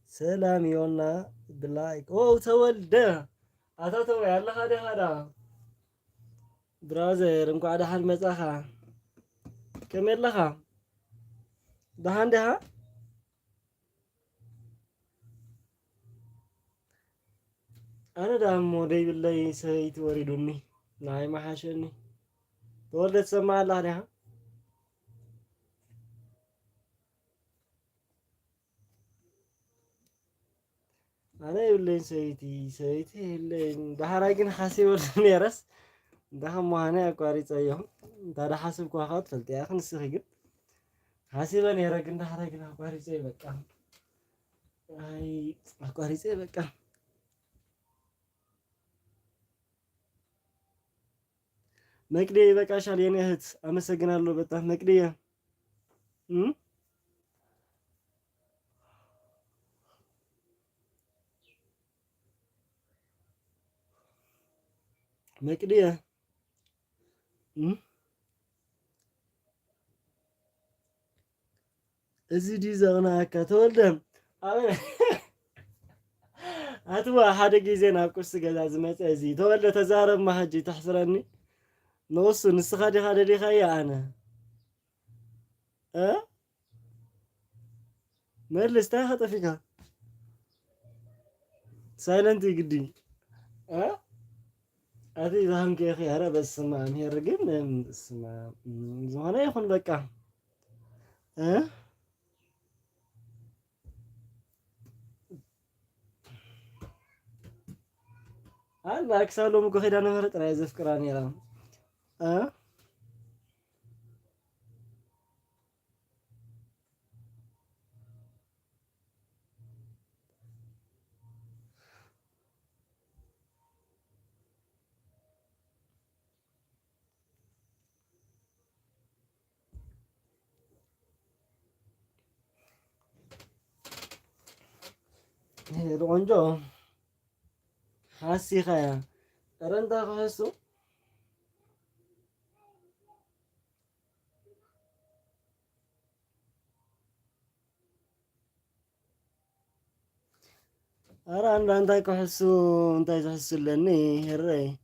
سلام يونا بلايك او تولد اتاتو يلا هذا برازر انكو على حال مزاخا كمل لها دهان ده انا دام مودي بالله سيت وريدوني ناي ما حاشني تولد سمع الله ده أنا يقولين سيتي يقولين بحراجين حاسب ولا يرس ده هم هنا أقاريت أيهم ده حاسب كواخات فلتي أخن السخيج حاسب أنا يراجين ده حراجين أقاريت أي بكا أي أقاريت أي بكا مكدي بكا شاليني هت أمسكنا له بتاع مكدي مكدي እዚህ ዲዛውና አካ ተወልደም أتوا حدا جيزين أبكر سجاد زمت أزي تولى تزارب ما حجي تحصرني نص نسخة هذا اللي خيا أنا أه مجلس تاخذ فيها سايلنت يقدي أه أتي ذهن كي أخي هرا بس ما هي الرجيم بس ما زمان يخون بكا أه هل باك سالو مكو خير أنا مرت رايز فكراني لا أه رونجو حاسي خيا رندا خاسو أرى أن رندا كحسو أنت تحسو لني هري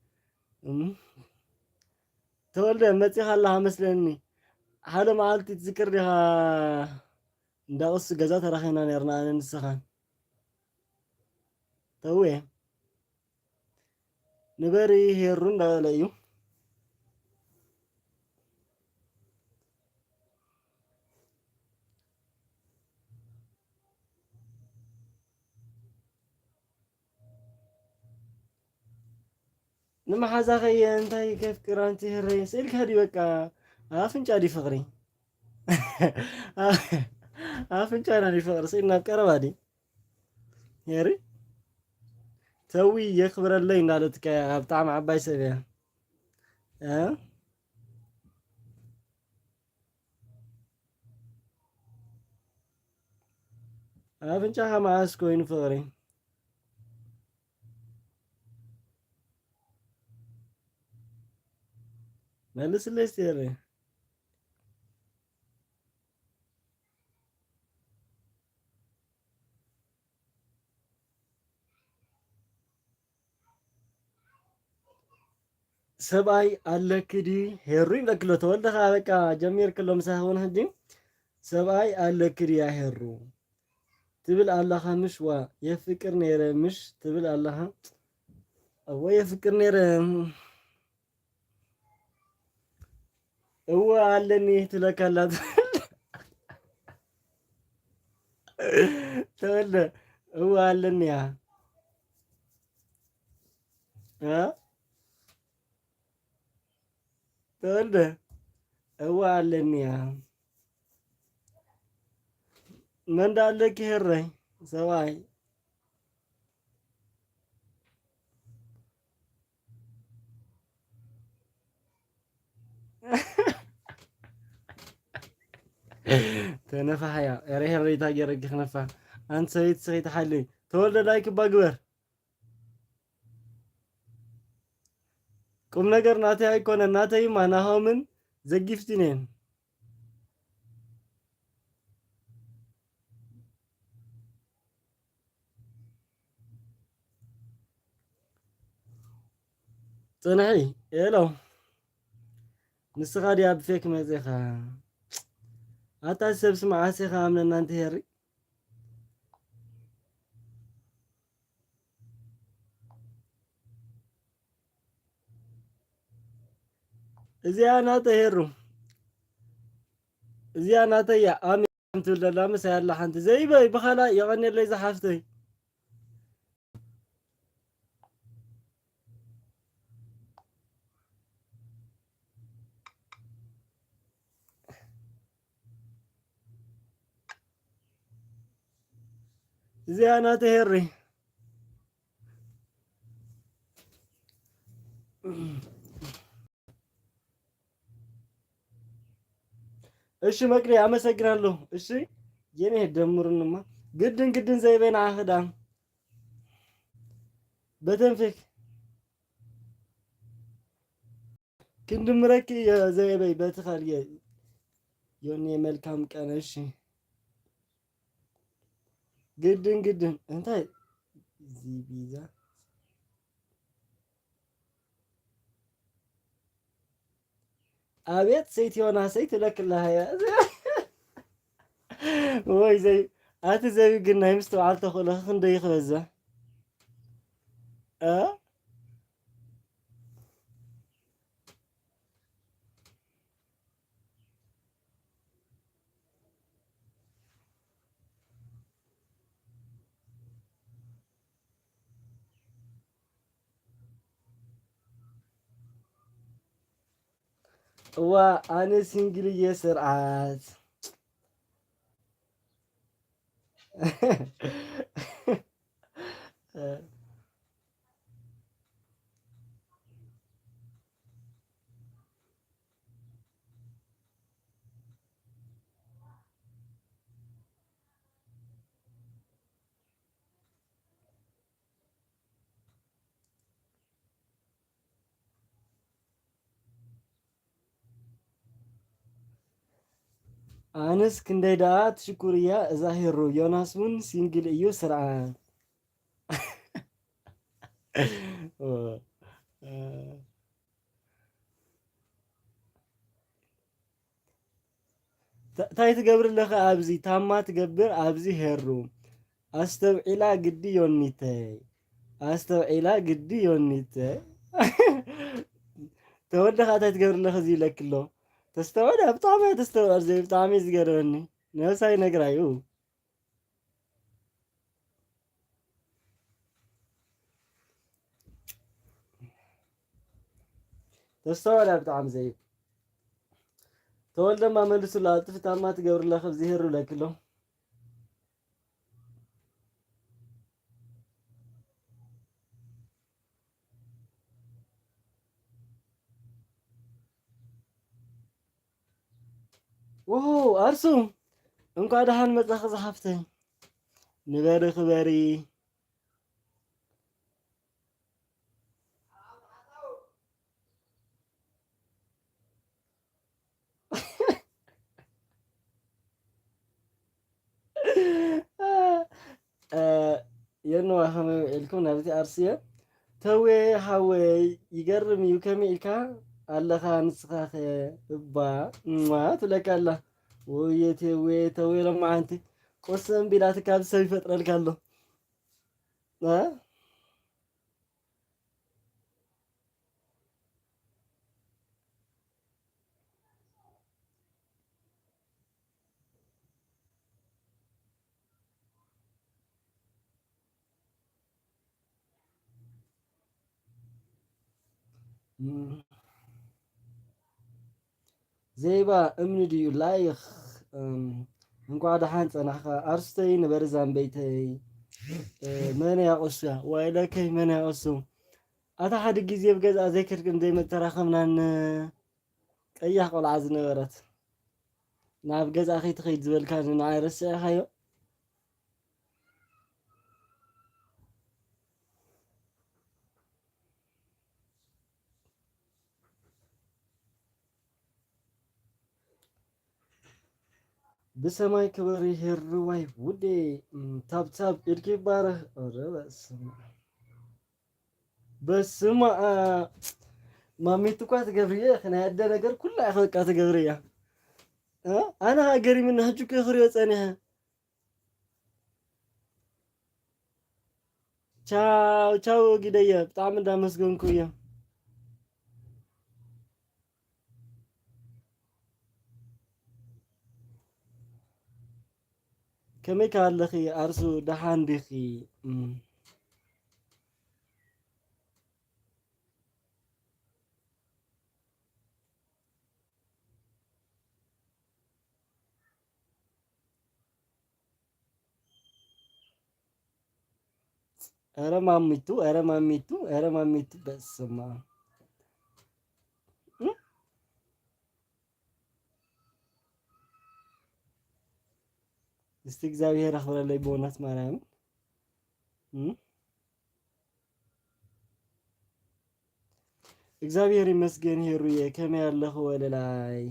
تولد متى خلاها مثلني حاله معلتي تذكرها እንዳውስ ገዛ ተራኺና ነርና ኣነ ንስኻን ተውየ ንበሪ ሄሩ እንዳበለ እዩ ንመሓዛ ኸየ እንታይ ከፍቅር ኣንቲ ህረይ ስእልካ ዲ በቃ ኣፍንጫ ዲ ፍቕሪ ኣፍንጫ ና ዲ ፍቕሪ ስእል ናብ ቀረባ ዲ ሄሪ ተዊ የኽብረለይ እንዳለትከ ብጣዕሚ ዓባይ ሰብ እያ ኣፍንጫኻ መዓስ ኮይኑ ፍቕሪ መልስለይ እስቲ ህረይ ሰብኣይ ኣለክዲ ሄሩ ይበክሎ ተወልደኻ በቃ ጀሚርክሎ ምሳኹን ሕጂ ሰብኣይ ኣለክዲ ያ ሄሩ ትብል ኣለኻ ምሽ ዋ የፍቅር ነይረ ምሽ ትብል ኣለኻ እወ የፍቅር ነይረ እወ ኣለኒ ትለካላ ተወልደ እወ ኣለኒ ያ ተወልደ እወ ኣለኒ ያ መንዳ ኣለኪ ህረይ ሰብኣይ ተነፋሕያ ረ ህረይታ ገረጊ ክነፋ ኣንቲ ሰበይቲ ሰኸይት ሓልይ ተወልደ ላይክ ባግበር ቁም ነገር ናተይ ኣይኮነ ናተይማ ናሆምን ዘጊፍቲ ነን ጽንሒ ኤሎ ንስኻ ዲያ ብፌክ መጺኻ ኣታ ሰብ ስምዓ ዓሲኻ ኣምነና እንተ ሄሪ እዚኣ ናተይ ሄሩ እዚኣ ናተይ እያ ኣሚ ትብል ዘላ ምሳይ ኣላ ሓንቲ ዘይበይ ብኻልእ የቐኒለይ ዝሓፍተይ እዚኣ ናተይ ሄሪ እሺ መቅዲ አመሰግናለሁ። እሺ የኔ ደምሩንማ ግድን ዘይበና አህዳ በተንፈክ ክንድምረክ ዘይበይ በትኸል የኔ መልካም ቀን። እሺ ግድን እንታይ ዚቢዛ አቤት ሴት የሆና ሴት ለክላህ ወይ ዘይ ኣቲ ዘይ ግን ናይ ምስ ተባዕልተ ኮለኽ ክንደይ ክበዝሕ እዋ ኣነ ሲንግል እየ ስርዓት ኣነስ ክንደይ ደኣ ትሽኩር እያ እዛ ሄሮ ዮናስ እውን ሲንግል እዩ ስርዓት እንታይ ትገብር ኣለኻ ኣብዚ ታማ ትገብር ኣብዚ ሄሩ ኣስተውዒላ ግዲ ዮኒተይ ኣስተውዒላ ግዲ ዮኒተይ ተወደኻ እንታይ ትገብር ኣለኻ እዚ ይለክሎ ተስተውዕል ብጣዕሚ እያ ተስተውዕል ዘይ ብጣዕሚ ዝገርመኒ ነብሳይ ነግራዩ ተስተውዕል ብጣዕሚ ዘይ ተወልደማ መልሱላ ጥፍ ታማ ትገብር ኣለኻ ኣብዚ ሄሩ ለክሎ ኣርሱ እንኳዕ ደሓን መጻኺ ዝሓፍተይ ንበሪ ክበሪ የኖ ከመይ ውዒልኩም ናብቲ ኣርሲየ ተዌ ሓወይ ይገርም እዩ ከመይ ኢልካ ኣለኻ ንስኻ ኸ እባ እማ ትብለካ ኣላ ወየ ተዌ ተዌ ሎማዓንቲ ቁርሲ እምቢላቲ ካብ ሰብ ይፈጥረልካ ኣሎ ዘይባ እምኒ ድዩ ላይኽ እንኳዕ ደሓን ፀናሕካ ኣርስተይ ነበረ ዛንበይተይ መን ያቆሱያ ዋይለከይ መን ያቆሱ ኣታ ሓደ ግዜ ብገዛ ዘይከድክን ዘይመተራኸምናን ቀያሕ ቆልዓ ዝነበረት ናብ ገዛ ከይትኸይድ ዝበልካ ንዓይ ረሲዕኻዮ بسماي كبري هرواي ودي تاب تاب إركي باره بسما ما ميتوكات قبرية خنا هدا نقر كلها أخذكات قبرية أنا هاجري من هجوك خريوت أنا تشاو تشاو قديا بتعمل دامس قنكويا كمي كان لخي أرسو دحان دخي أرا ماميتو أرا ماميتو أرا ماميتو بس ما استجزاوي رخبر اللي بونات مارام እግዚአብሔር ይመስገን ሄሩዬ ከመ ያለህ ወለላይ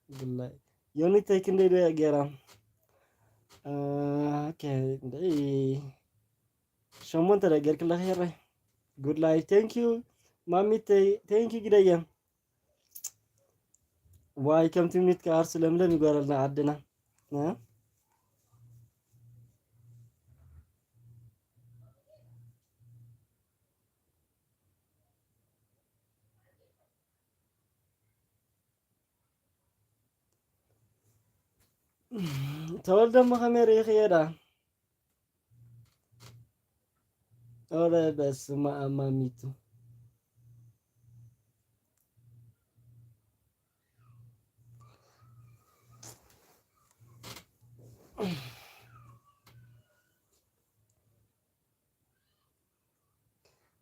ወላይ ዮኒታይ ክንደይ ደ ገራ اوكي داي شمون ترى قالك الله خير. جود لايف ثانك يو مامي ثانك يو جديا. واي كم تمنيت كارس لملم يقول لنا عدنا. ها تولد ما خمير خيرا. ولا بس ما ماميتو.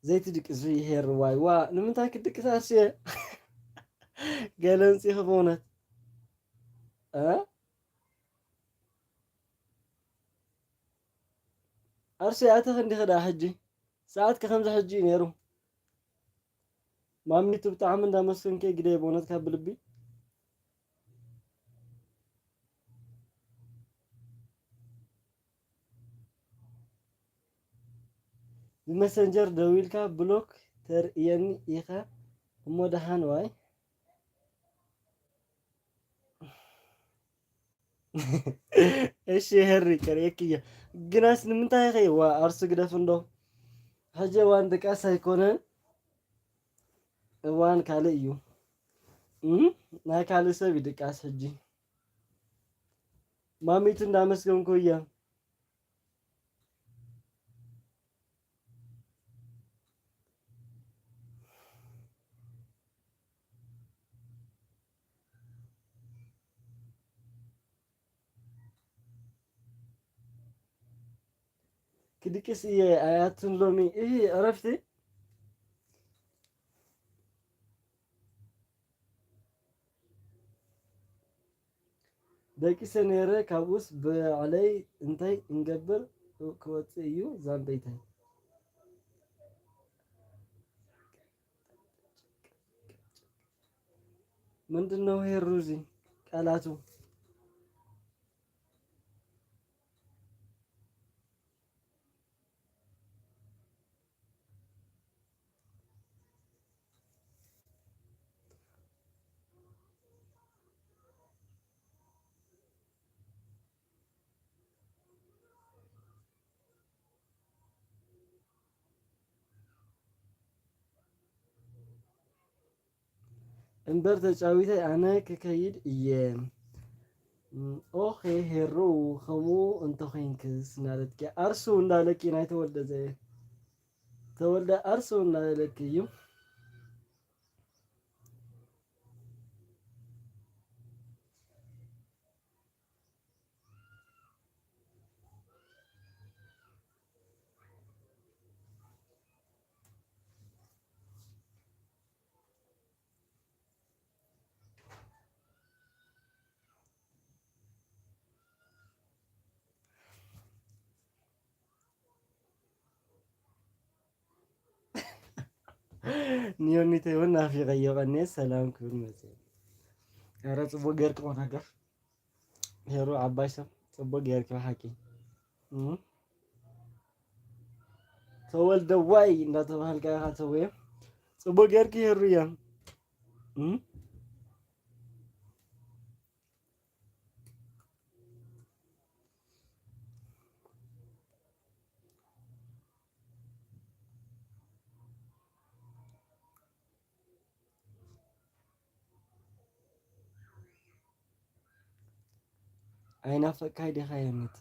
زيت ديك زي هير واي وا نمتاك ديك ساسي. قالن سي خبونت. ها أرسي أتخن خدا حجي ساعات كخمسة حجي نيرو ماميتو بتعمل دا مسكن كي قدي بونت كابلبي بمسنجر دويلكا بلوك تر يعني إيخا مودهان واي. ايش هري كريكيا جناس نمتا خي وا أرسو قدا فندو حاجة وان دكاسا يكونن وان كالي يو نا كالي سبي دكاس حجي ماميتو دا مسكن كويا كديكس إيه آياتن لومي إيه عرفتي داكي سنيرة كابوس بعلي انتي انقبر كواتي يو زان بيتاي ምንድነው ይሄ ሩዚ ቃላቱ እንበር ተጫዊታይ ኣነ ክከይድ እየ ኦኼ ሄሮ ከምኡ እንተኮይንክስ እናበለትኪ ኣርሱ እንዳለኪ ናይ ተወልደ ዘየ ተወልደ ኣርሱ እንዳለኪ እዩ ኒዮኒተ እውን ናፊ ቀየቀኒ ሰላም ክብል መፅ ኧረ ፅቡቅ ጌርክሞ ነገር ሄሮ ዓባይ ሰብ ፅቡቅ ጌርክ ብሓቂ ተወልደ ዋይ እንዳተባሃልካ ኢኻ ተወየ ፅቡቅ ጌርክ ሄሩ እያ ኣይናፈቅካይ ዲኻ ዮኒተ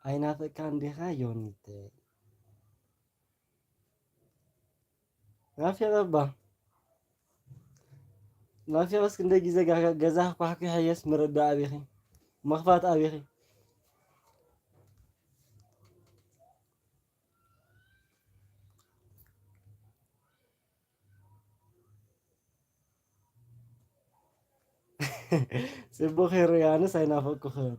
ኣይናፈቅካን ዲኻ ዮኒተ ናፍቀባ ናፍቀስ ክንደይ ግዜ ገዛህ ኳሕኩ ሕየስ ምርዳእ ኣብኺ መኽፋት ኣብኺ ጽቡቕ ኸይሩ ያንስ ኣይናፈቅኩኽን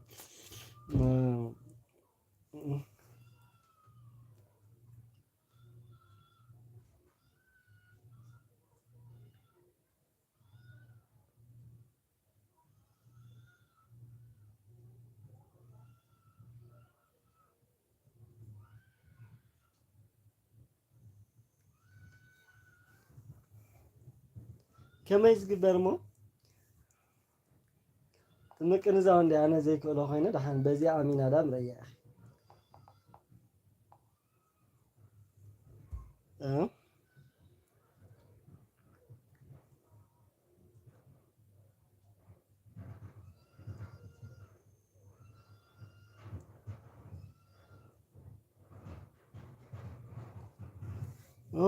ከመይ ዝግበርሞ ትምቅንዛው እንደ ኣነ ዘይክእሎ ኮይነ ድሓን በዚ ኣሚና ዳ ምረያ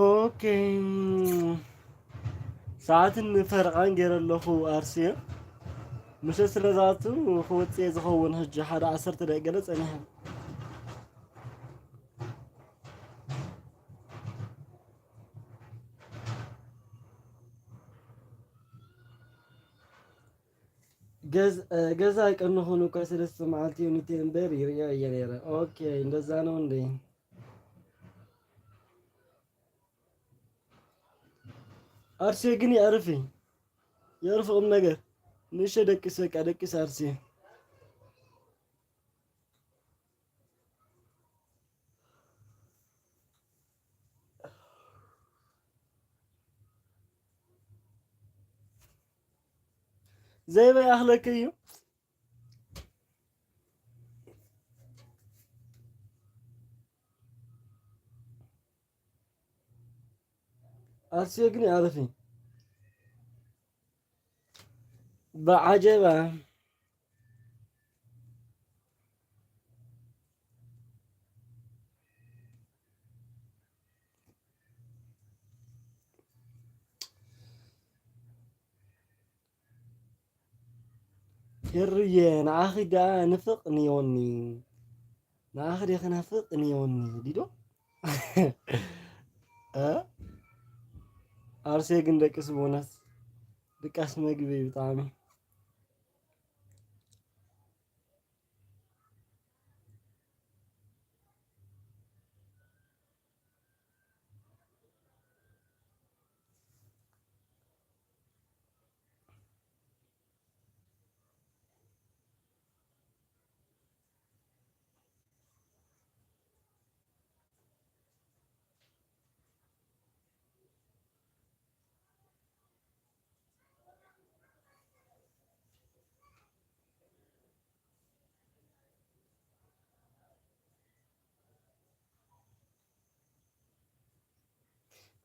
ኦኬ ሰዓትን ፈርቓን ገይረለኹ ኣርሲየ ምሸ ስለዛቱ ክወፅእ ዝኸውን ሕጂ ሓደ 10 ደቂቃ ገለ ፀኒሐ ገዛ ይቀንኹኑ እኳ 3 መዓልቲ ዩኒቲ እምበር ይርዮ እየ ነይረ። ኦኬ እንደዛ ነው እንዴ? አርሴ ግን የዕርፍ ቁም ነገር ንሸ ደቂስ በቃ ደቂስ አርሴ ዘይበይ ኣኽለክ እዩ አርሴ ግን ያዕርፊ بعجبة هرية ناخي دا نفق نيوني ناخي دا نفق نيوني ديدو ها أرسي قندك اسمونس دكاس مقبي بطعمي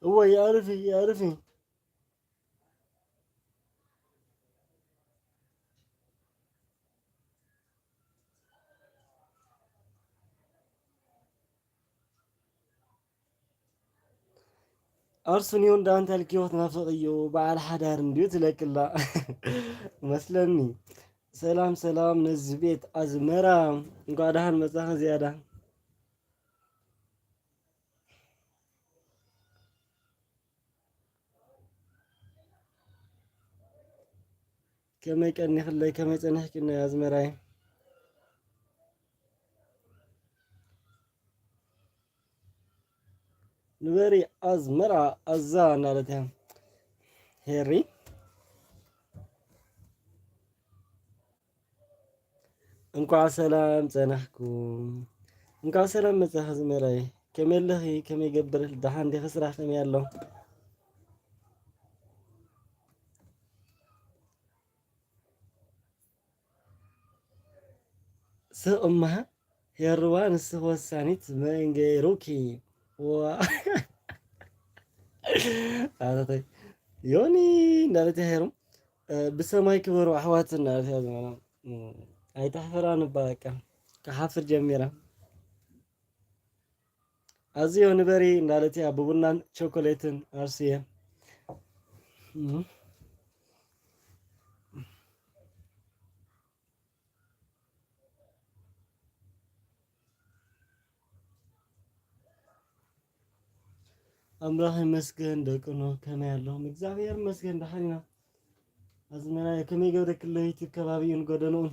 هو يعرفي أرسنيون دا أنت الكيوت نافقيو بعد حدار نديوت لك لا مسلمي سلام نزبيت أزمرا قادها المساحة زيادة كما يكني خلي كما يتنحكي إنه يا أزمراي نبري أزمرا أزان على هيري እንኳዕ ሰላም ፀናሕኩም እንኳዕ ሰላም መፅኻ ዝመራይ ከመይ ኣለኺ ከመይ ገብር ድሓን ዲኺ ስራሕ ከመይ ኣሎ ስቕማሃ ሄርዋ ንስኽ ወሳኒት መንገይሩኪ ኣረተይ ዮኒ እንዳለት ሄሮም ብሰማይ ክበሩ ኣሕዋት እንዳለት እያ ዝመና አይታፈራን በቃ ከሐፍር ጀሚራ አዚዮ ንበሪ እንዳለት አቡቡናን ቾኮሌትን አርሲየ አምላክ ይመስገን ደቅኖ ከመይ ያለሁም እግዚአብሔር ይመስገን ደህና አዝመራ ከመይ ገብረ ክለይት ከባቢውን ጎደኑን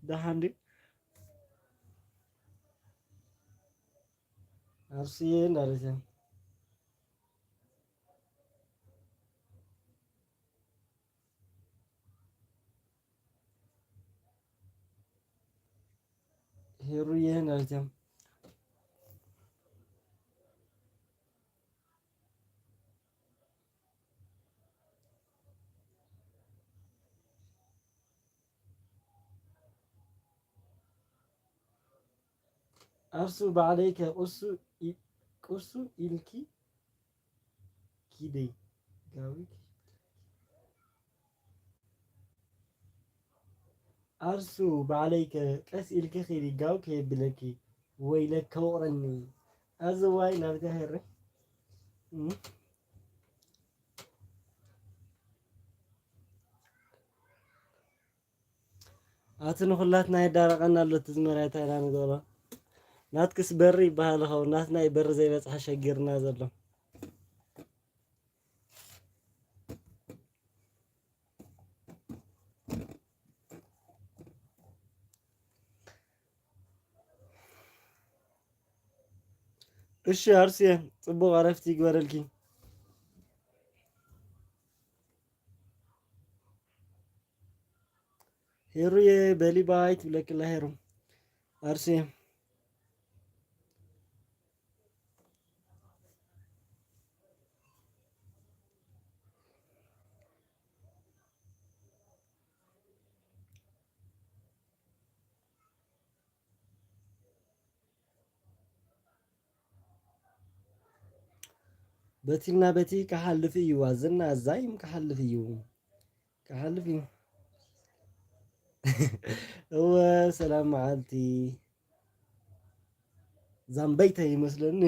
دهاندي أرسيه نارسه هيرويه نارسه أرسو بعليك قرصو إلكي كيدي قاويك أرسو بعليك قس إلكي خيري قاوك يبلكي ويلك كورني أزواي نبتها هري أتنو خلاتنا يدارقنا اللي تزمريتا إلى نقوله ناتكس بري بهالخو ناتنا يبر زي بس حشقرنا زلو እሺ አርሲያ ጽቡቅ አረፍቲ ይግበረልኪ ሄሩዬ በሊባይት ብለክላ ሄሩ አርሲያ በቲና በቲ ከሐልፍ እዩ አዝና አዛይም ከሐልፍ እዩ ከሐልፍ እዩ እወ ሰላም መዓልቲ ዛምበይተ ይመስለኒ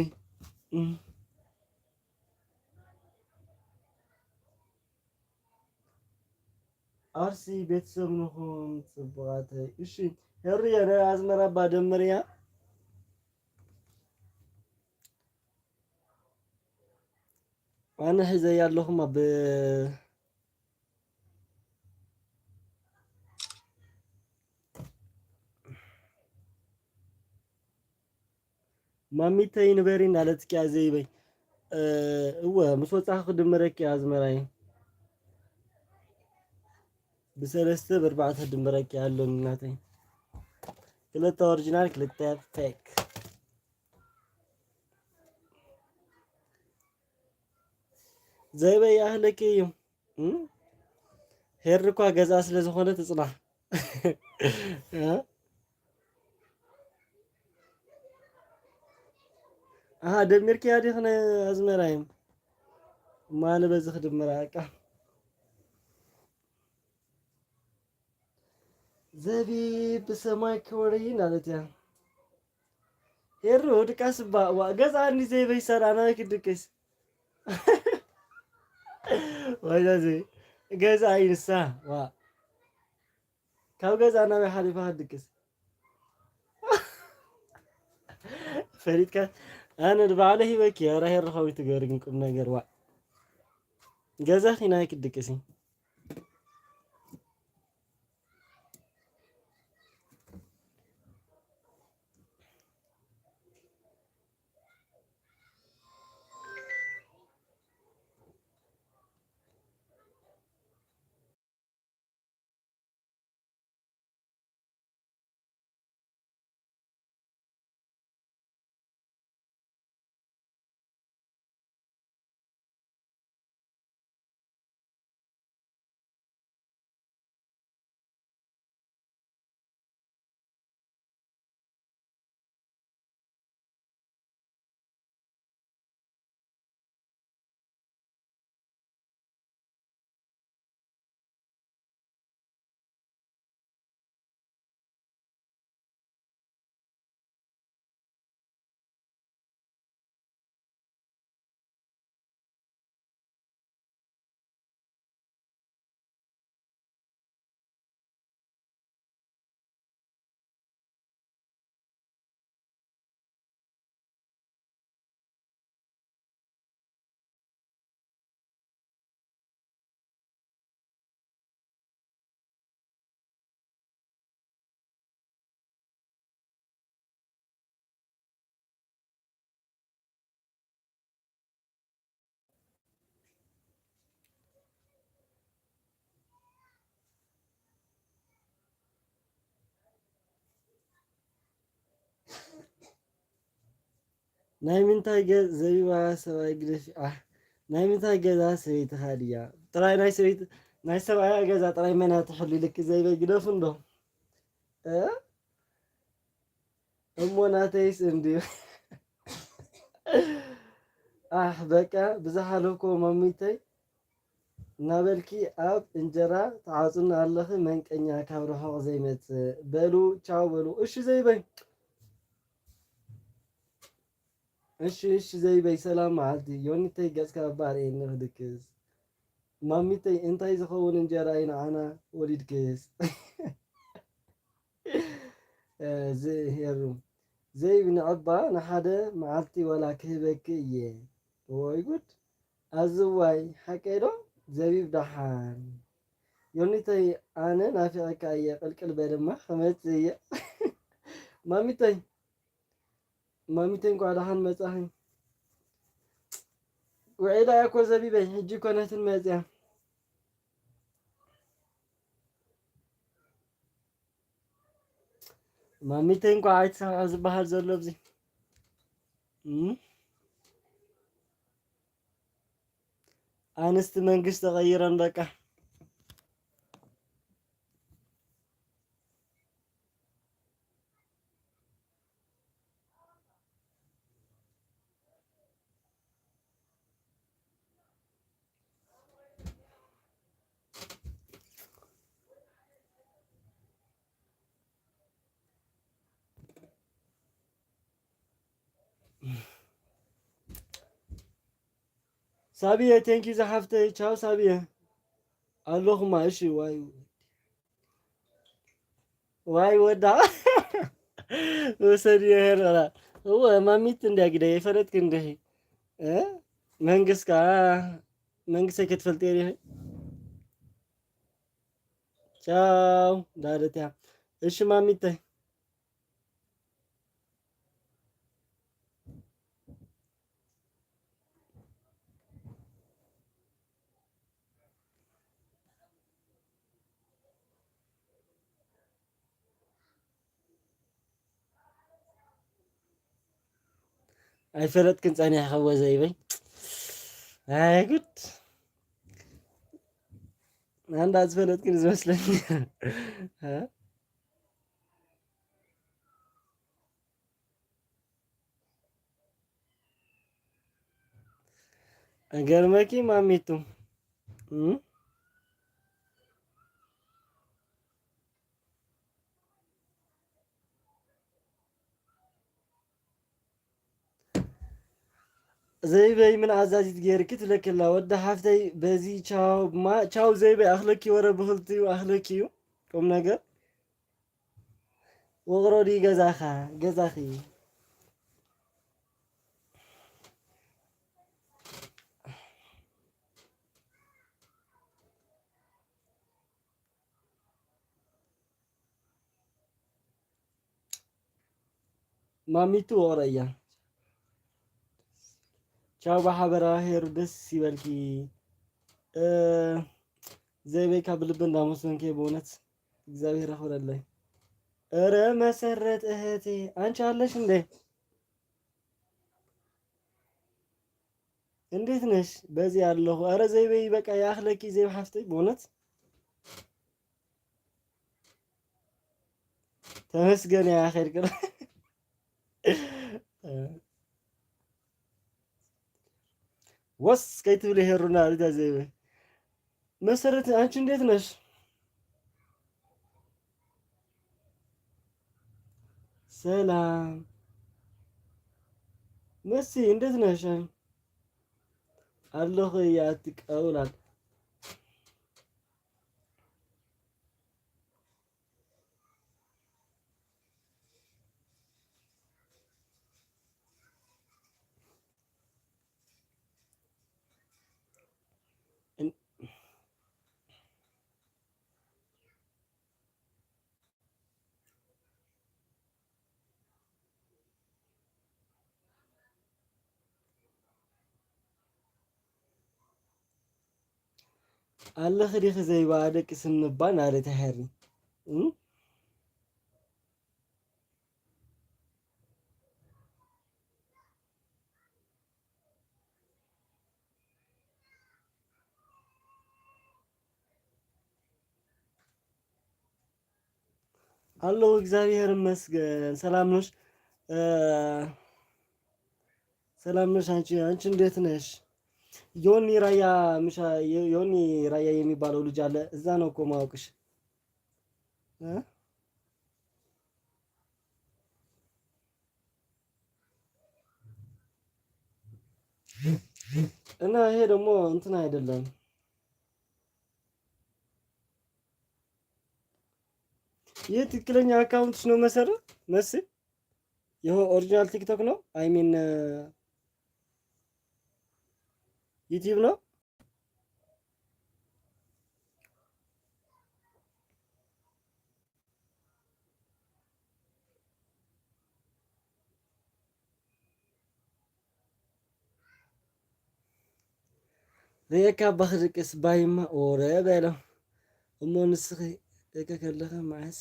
አርሲ ቤተሰብ ንኹም ጽቡቓተይ እሺ ሄሩዬ ናይ አዝመራ ባደመርያ أنا حزي اللهم مامي تاين بيرين على تكي زي بي هو مش وصح خدم مرك يا زمراي بسلسته بربعة خدم مرك يا لون ناتي كلتا اوريجينال كلتا فيك زي بي اهلك يوم هيركو غزا ስለዝኾነ ትጽናሕ دميرك يا دي خنا ازمرايم ما نبز خدم مراقه زبي بسماي كورين علتيا هيرو دكاس با وغزا اني زي بي سرانا كدكس وجازي غزا ينسا وا كاو غزا انا بحالفه هدكس فريد كان أنا بعله بك يا راه الرخوي تقارن كنا جروا جزا خنا كدكسي نايمنتا جز زي ما سوى يجلس نايمنتا جزا سويت هادية ترى ناي سويت ناي سوى جزا ترى منها تحلي لك زي ما يجلس فندو እሞናተይስ እንዲሁ በቃ ብዝሓለፍኮ መሚተይ እናበልኪ ኣብ እንጀራ ተዓፅና ኣለኺ መንቀኛ ካብ ርሑቕ ዘይመፅእ በሉ ቻው በሉ። እሺ ዘይበይ እሺ ዘይበይ ሰላም መዓልቲ ዮኒተይ ገጽካ ባርኤኒ ክድክስ ማሚተይ እንታይ ዝኸውን እንጀራ ኢና ኣና ወሊድክስ ዝሄሩ ዘይብ ንዕባ ንሓደ መዓልቲ ወላ ክህበኪ እየ ወይ ጉድ ኣዝዋይ ሓቀይ ዶ ዘቢብ ዳሓን ዮኒተይ ኣነ ናፊቐካ እየ ቅልቅል በልማ ክመፅእ እየ ማሚተይ እንኳ ዳሓን መጻኺ ውዒላ እያ እኮ ዘቢበይ ሕጂ ኮነትን መፅያ ማሚተይ እንኳ ኣይትሰምዖ ዝበሃል ዘሎ ብዚ ኣንስቲ መንግስቲ ተቐይረን በቃ ሳቢየ ቴንኪ ዝሓፍተይ ቻው ሳቢየ ኣለኹማ እሺ ዋይ ወዳ ወሰድየ ሄርላ እወ ማሚት እንዲያ ግደ የፈለጥክ እንደ መንግስት መንግስት ክትፈልጥ የለ ቻው ዳደትያ እሺ ማሚተይ ኣይፈለጥክን ፀኒሕኻ ወዘይበይ ኣይ ጉድ አንድ አዝፈለጥክን ዝመስለኝ ገርመኪ ማሚቱ ዘይበይ ምን አዛዚት ጌርክ ትለክላ ወደ ሓፍተይ በዚ ቻው ዘይበይ ኣኽለኪ ወረ ብክልትዩ ኣኽለኪዩ ቁም ነገር ወቕሮዲ ገዛኺ ማሚቱ ወቕሮ እያ ቻው በሓበራ ሄሩ ደስ ይበልኪ ዘይበይ ካብ ልብ እንዳመስገንከ በእውነት እግዚአብሔር ያክብረልኝ። እረ መሰረት እህቴ አንቺ አለሽ እንዴ? እንዴት ነሽ? በዚህ አለሁ። እረ ዘይበይ በቃ ያኽለኪ ዘይብ ሓፍተይ በእውነት ተመስገን ያ ኸይር ቅር ወስ ከይትብል ሄሩና ልታ ዘይበይ መሰረት አንቺ እንዴት ነሽ? ሰላም መሲ እንዴት ነሽ? አለሁ ያትቀውላል አለህ ዲህ ዘይባ ደቂ ስንባን አለ ተሐሪ አለሁ እግዚአብሔር ይመስገን ሰላም ነሽ? ሰላም ነሽ አንቺ እንዴት ነሽ? ዮኒ ራያ ምሻ ዮኒ ራያ የሚባለው ልጅ አለ እዛ ነው እኮ ማወቅሽ እ እና ይሄ ደግሞ እንትን አይደለም። ይህ ትክክለኛ አካውንትሽ ነው መሰረት መስል ይሄ ኦሪጂናል ቲክቶክ ነው አይ ሚን ዩቲዩብ ነው። ሬካ ባኽርቅስ ባይማ ኦረ በለው እሞ ንስኺ ደቀ ከለኸ ማዕስ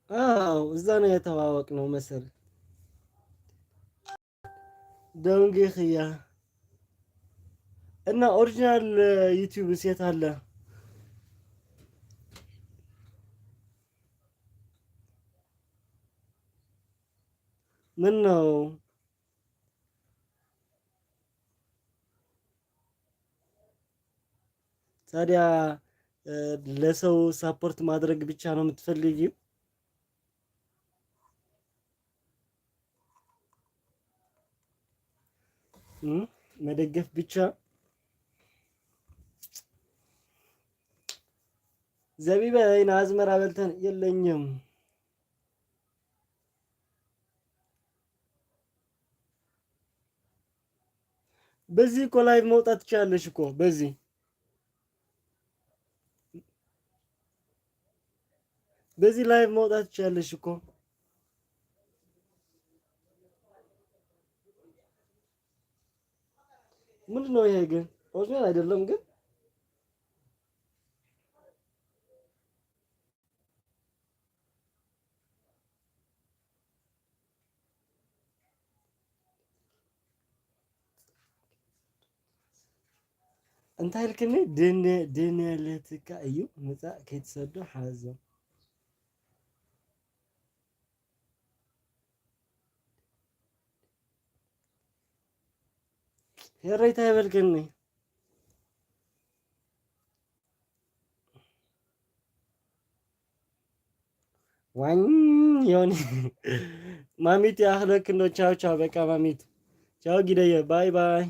አዎ እዛ ነው የተዋወቅነው መሰረት ደንጌ ኽያ እና ኦሪጂናል ዩቲዩብ ሴት አለ ምን ነው ታዲያ ለሰው ሳፖርት ማድረግ ብቻ ነው የምትፈልጊው? መደገፍ ብቻ? ዘቢበ ይና አዝመራ በልተን የለኝም። በዚህ እኮ ላይቭ መውጣት ትችላለሽ እኮ በዚህ ላይቭ መውጣት ትችላለሽ እኮ። ምንድነው ይሄ ግን? ኦሪጂናል አይደለም ግን እንታይ ኢልክኒ ድንየለትካ እዩ ምፃእ ከይትሰዶ ሓዞም ሄረይታ ይበልክኒ ዋኝ ዮኒ ማሚት ያህለክ ነው። ቻው ቻው፣ በቃ ማሚት ቻው፣ ጊደየ ባይ ባይ።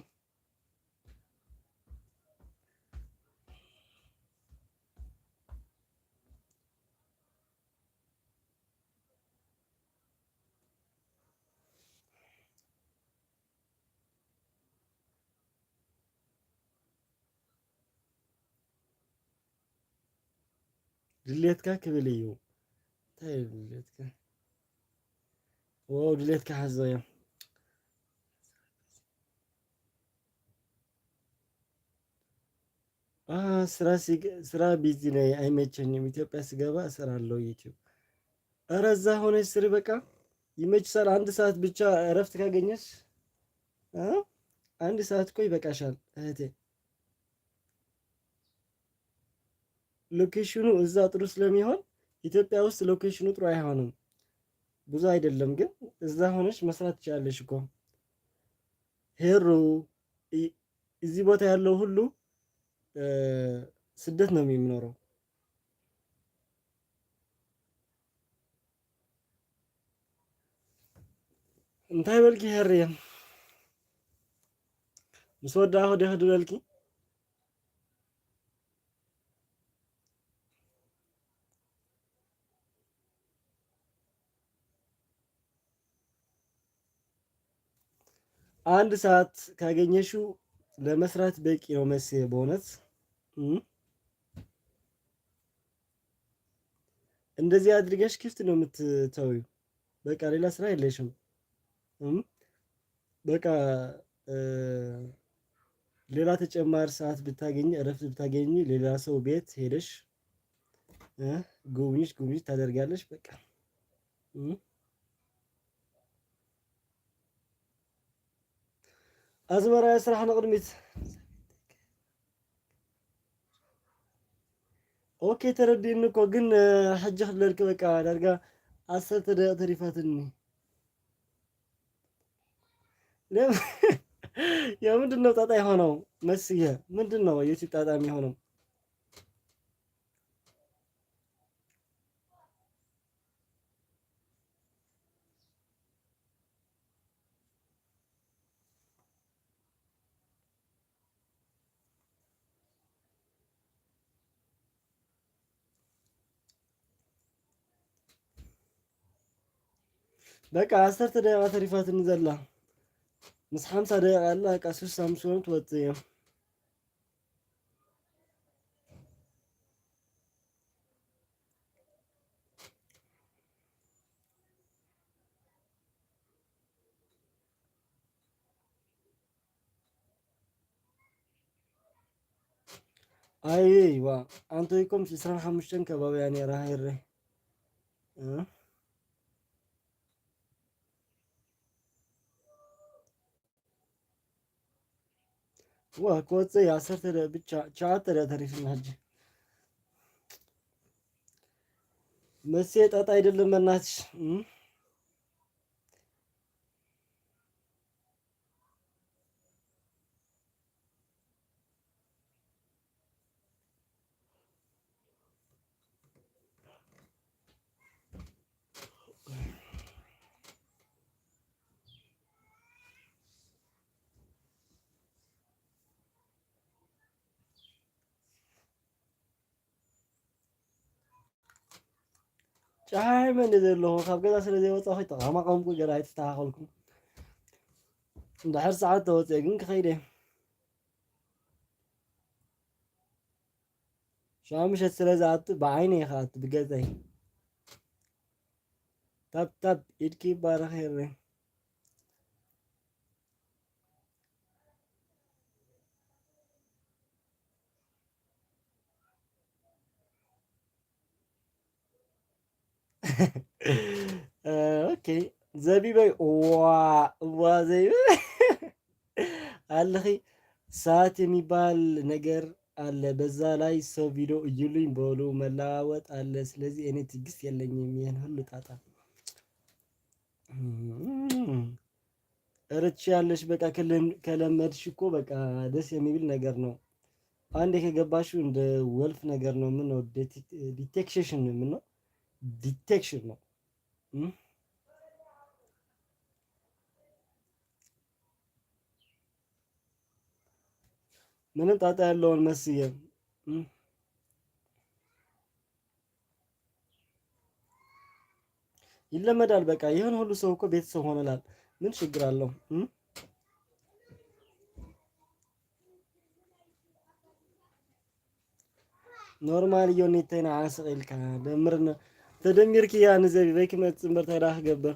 ድሌትካ ክብል እዩ እንታይ ድሌትካ ዋው ድሌትካ ሓዞ እዮም ስራ ቢዚ ነኝ አይመቸኝም። ኢትዮጵያ ስገባ እሰራለሁ ዩቲዩብ። ኧረ እዛ ሆነሽ ስሪ በቃ ይመችሻል። አንድ ሰዓት ብቻ እረፍት ካገኘሽ አንድ ሰዓት እኮ ይበቃሻል እህቴ። ሎኬሽኑ እዛ ጥሩ ስለሚሆን ኢትዮጵያ ውስጥ ሎኬሽኑ ጥሩ አይሆንም፣ ብዙ አይደለም። ግን እዛ ሆነሽ መስራት ትችላለሽ እኮ ሄሩ። እዚህ ቦታ ያለው ሁሉ ስደት ነው የሚኖረው። እንታይ በልኪ ሄርየ ምስ ወዳ ሆደ ህዱ በልኪ አንድ ሰዓት ካገኘሽው ለመስራት በቂ ነው መስ በእውነት እንደዚህ አድርገሽ ክፍት ነው የምትተዊው። በቃ ሌላ ስራ የለሽም። በቃ ሌላ ተጨማሪ ሰዓት ብታገኝ እረፍት ብታገኝ ሌላ ሰው ቤት ሄደሽ ጉብኝት ታደርጋለሽ። በቃ አዝመራ ስራሕ ንቅድሚት ኦኬ ተረዲን እኮ ግን ሕጂ ክብለልክ በቃ ዳርጋ 10 ደቂቃ ተሪፋትኒ የምንድን ነው ጣጣ የሆነው? መስዬ ምንድን ነው ዩቲዩብ ጣጣ የሚሆነው? በቃ 10 ደቂቃ ተሪፋትኒ ዘላ ምስ 50 ደቂቃ አላ በቃ 65 ሆነ ትወፅእ እዮም። አይዋ አንተ ይኮም 25 ከባቢ ነራ ይረ ዋ ከወፅእ 10 ደቂቃ ብቻ 9 ደቂቃ ተሪፍና ሕጂ መሴ ጣጣ አይደለም በእናትሽ ጫይ መን ዘለዎ ካብ ገዛ ስለ ዘይወፃ ኸይ ተቐማቐምኩ ገራ ኣይተስተኻኸልኩ እንድሕር ሰዓት ተወፅአ ግን ክኸይደ ሻምሸት ስለ ዝኣቱ ብዓይነ ኢኻ ኣቱ ብገዛይ ታብ ኢድኪ ይባረኽ የረ ኦኬ ዘቢበይ ዋ ዘይበ አለኺ ሰዓት የሚባል ነገር አለ። በዛ ላይ ሰው ቪዲዮ እዩልኝ በሉ መለዋወጥ አለ። ስለዚህ እኔ ትዕግስት የለኝም ይሄን ሁሉ ጣጣ እርች ያለሽ በቃ ከለመድሽ እኮ በቃ ደስ የሚብል ነገር ነው። አንዴ ከገባሽው እንደ ወልፍ ነገር ነው። ምን ነው ዲቴክሽን ምን ነው ዲቴክሽን ነው። ምንም ጣጣ ያለውን መስዬ ይለመዳል። በቃ ይህን ሁሉ ሰው እኮ ቤተሰብ ሆነላል። ምን ችግር አለው? ኖርማል እዮኔተና አስቂልካ ደምርነ ተደሚርክ ያን ዘቢ በክመት ጽምበር ተራህ ገበር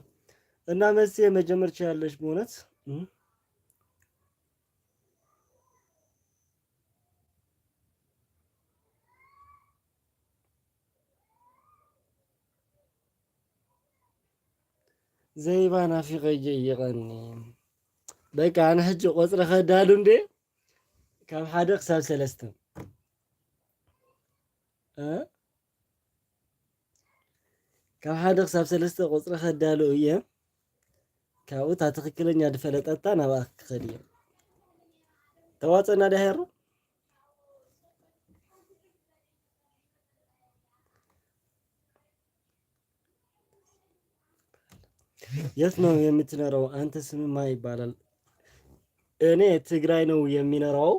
እና መስዬ መጀመር ትችላለሽ በእውነት ዘይባ ናፊቀየ እየቀኒ በቃ ኣነ ሕጂ ቆፅረ ከዳሉ እንዴ ካብ ሓደ ክሳብ 3 ካብ ሓደ ክሳብ 3 ቆፅረ ከዳሉ እየ ካብኡ እታ ትክክለኛ ድፈለጠታ ናብኣ ክኸድ እየ ተዋፅአና ዳሄሮ የት ነው የምትኖረው? አንተ ስም ማ ይባላል? እኔ ትግራይ ነው የሚኖረው።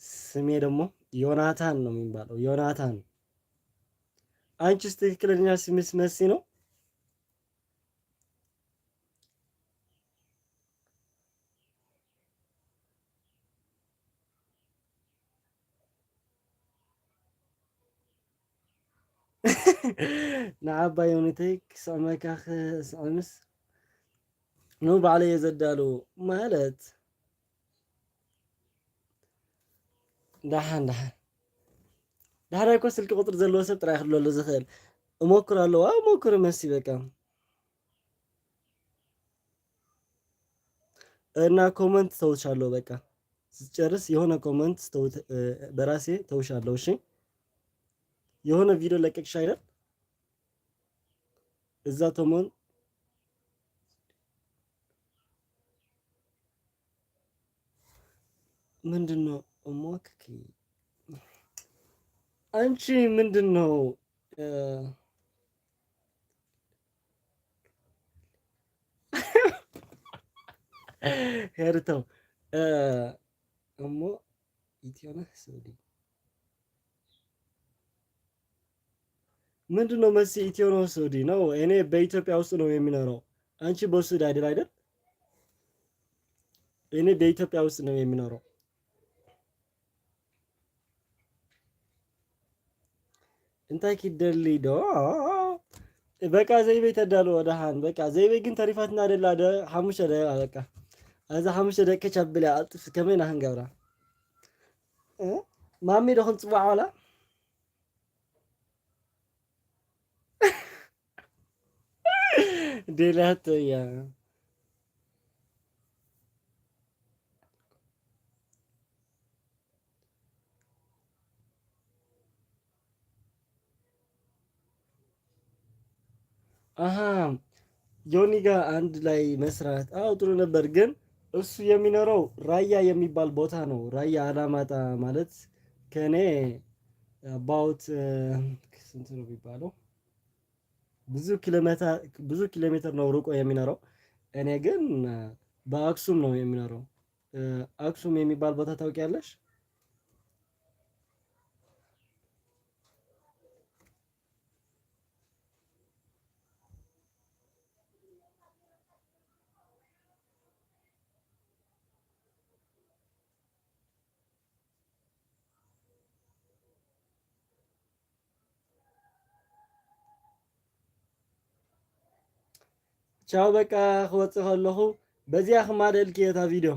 ስሜ ደግሞ ዮናታን ነው የሚባለው። ዮናታን። አንቺስ ትክክለኛ ስምስ መሲ ነው? ንዓባይ ሁኔተይ ክስዕመካ ክስዕምስ ኑ ባዕለየ ዘዳሉ ማለት ዳሓን ዳሓን እኮ ስልኪ ቁጥሪ ዘለዎ ሰብ ጥራይ ክህልወሉ ዝኽእል እሞክር ኣለዋ እሞክር መሲ በቃ እና ኮመንት ተውሻለሁ። በቃ ስጨርስ የሆነ ኮመንት በራሴ ተውሻለሁ። እሺ የሆነ ቪዲዮ ለቀቅሽ አይደል? እዛ ተሞን ምንድነው እሞክኪ አንቺ ምንድነው ሄርተው እሞ ኢትዮና ሱዲ ምንድነው መሲ ኢትዮ ነው ሱዲ ነው? እኔ በኢትዮጵያ ውስጥ ነው የሚኖረው። አንቺ በሱዲ አይደል? እኔ በኢትዮጵያ ውስጥ ነው የሚኖረው። እንታይ ኪደሊ ዶ በቃ ዘይቤ ተዳሎ ወደሃን በቃ ዘይቤ ግን ተሪፋትና አይደል አደ ሐሙሽ አደ በቃ አዛ ሐሙሽ አደ ከቻብላ አጥፍ ከመና ህንገብራ ማሚ ደኹን ጽባዕ ዋላ ዴላት ያ አሃ ጆኒ ጋር አንድ ላይ መስራት አው ጥሩ ነበር፣ ግን እሱ የሚኖረው ራያ የሚባል ቦታ ነው። ራያ አላማጣ ማለት ከኔ አባውት ስንት ነው የሚባለው? ብዙ ኪሎ ሜትር ነው ርቆ የሚኖረው። እኔ ግን በአክሱም ነው የሚኖረው። አክሱም የሚባል ቦታ ታውቂያለሽ? ቻው በቃ ክወፅእ ከለኹ በዚያ ክማደልኪ እታ ቪድዮ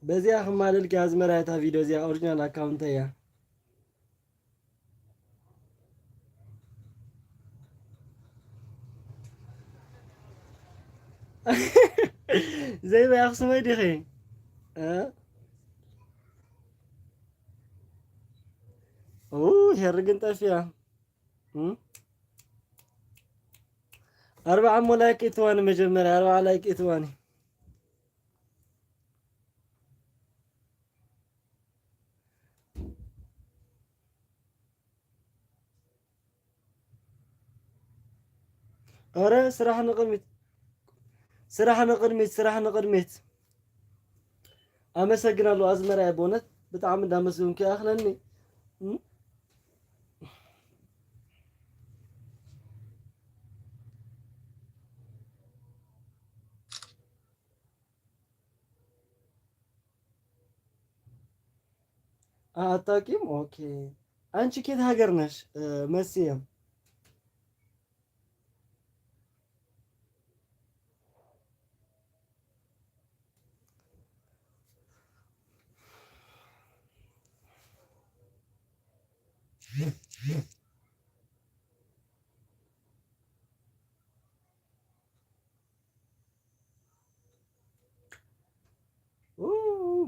በዚያ ክማደልኪ ኣዝመራ እታ ቪድዮ እዚኣ ኦሪጂናል ኣካውንት እያ። ዘይበይ ኣክሱመይ ዲኺ ሄርግን ጠፍያ 40 ሞ ላይክ እትዋኒ መጀመርያ 40 ላይክ እትዋኒ ኧረ ስራሕ ንቅድሚት አመሰግናለሁ። አዝመራያ በእውነት በጣም እንዳመሰግንኩ ያኽለኒ አታውቂም? ኦኬ አንቺ ከየት ሀገር ነሽ መስዬ?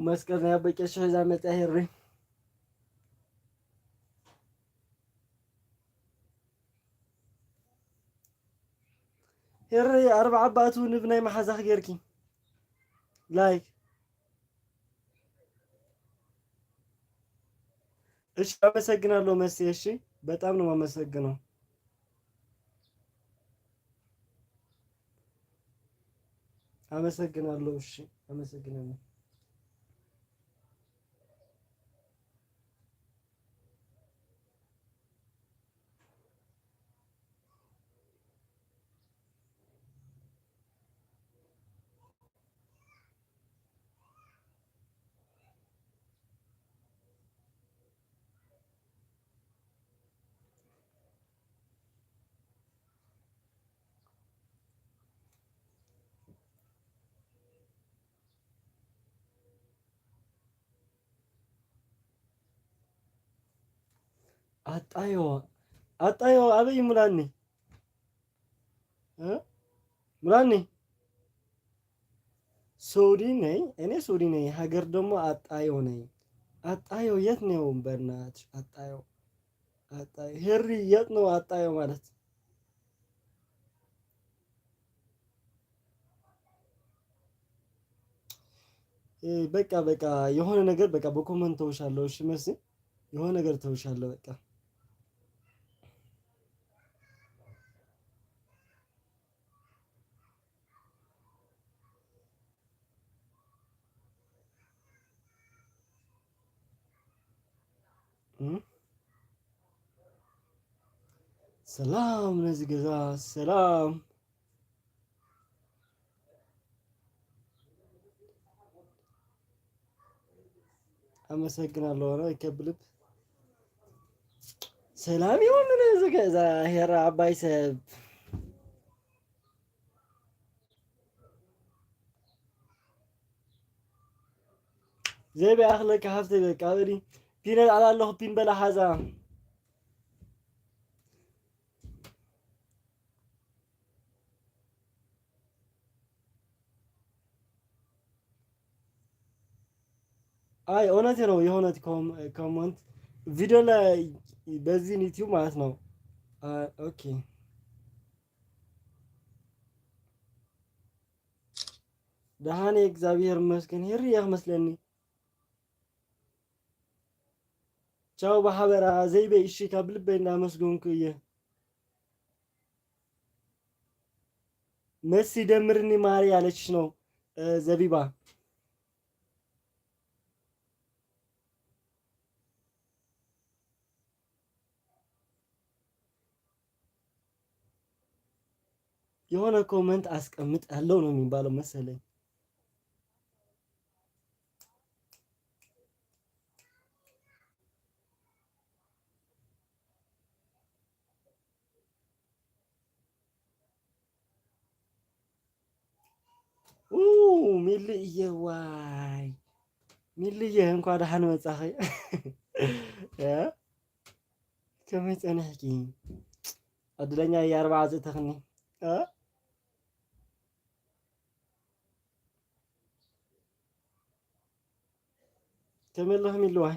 መስቀል ነው ያበቀሽ እዛ መጣ ሄሪ ሄሪ 40 ዓባቱ ንብናይ መሓዛኽ ጌርኪ ላይክ እሺ አመሰግናለሁ መሲ። እሺ በጣም ነው የማመሰግነው። አመሰግናለሁ። እሺ አመሰግናለሁ። አጣዮ አበይ ሙላኒ ሙላኒ ሱዲ ነኝ እኔ ሱዲ ነኝ። ሀገር ደግሞ አጣዮ ነኝ። አጣዮ የት ነው? በእናትሽ አጣዮ አጣዮ ሄሪ የት ነው አጣዮ ማለት? በቃ በቃ የሆነ ነገር በቃ በኮመንት ተውሻለሁ። እሺ መሲ የሆነ ነገር ተውሻለሁ በቃ ሰላም ነዚህ ገዛ ሰላም አመሰግናለሁ። ሆነ ይከብልብ ሰላም ይሁን ነዚህ ገዛ ሄራ አባይ ሰብ زي بأخلك حفتي بك عبري بينا على الله بين بلا حزام አይ እውነት ነው። የሆነት ኮመንት ቪዲዮ ላይ በዚህ ዩቲዩብ ማለት ነው። ኦኬ ደሃኔ እግዚአብሔር ይመስገን ሄሪ ያመስለኒ ቻው በሐበራ ዘይቤ እሺ ከብልቤ እንዳመስገንኩ እየ መሲ ደምርኒ ማሪ ያለችሽ ነው ዘቢባ የሆነ ኮመንት አስቀምጥ ያለው ነው የሚባለው መሰለኝ። ሚልየ ዋይ ሚልየ እንኳን ደህና መጻኸ ከመይ ፀኒሕኪ ዕድለኛ የአርባዓ ዝእተኽኒ ከመይ ኣለኹም ኢልዋይ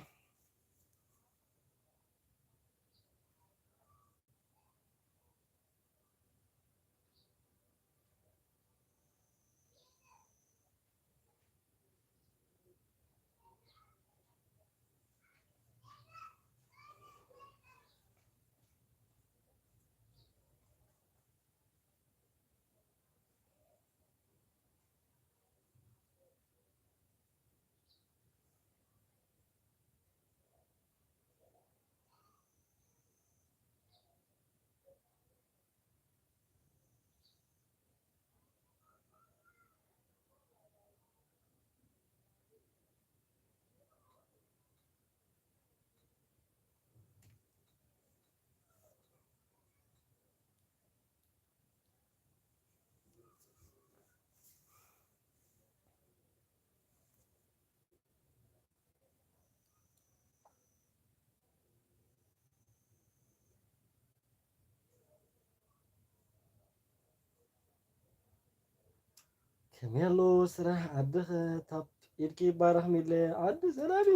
ከመይ ኣሎ ስራሕ ዓድኸ ታብ ኢድኪ ይባረኽ ሚለ ዓዲ ሰላም እዩ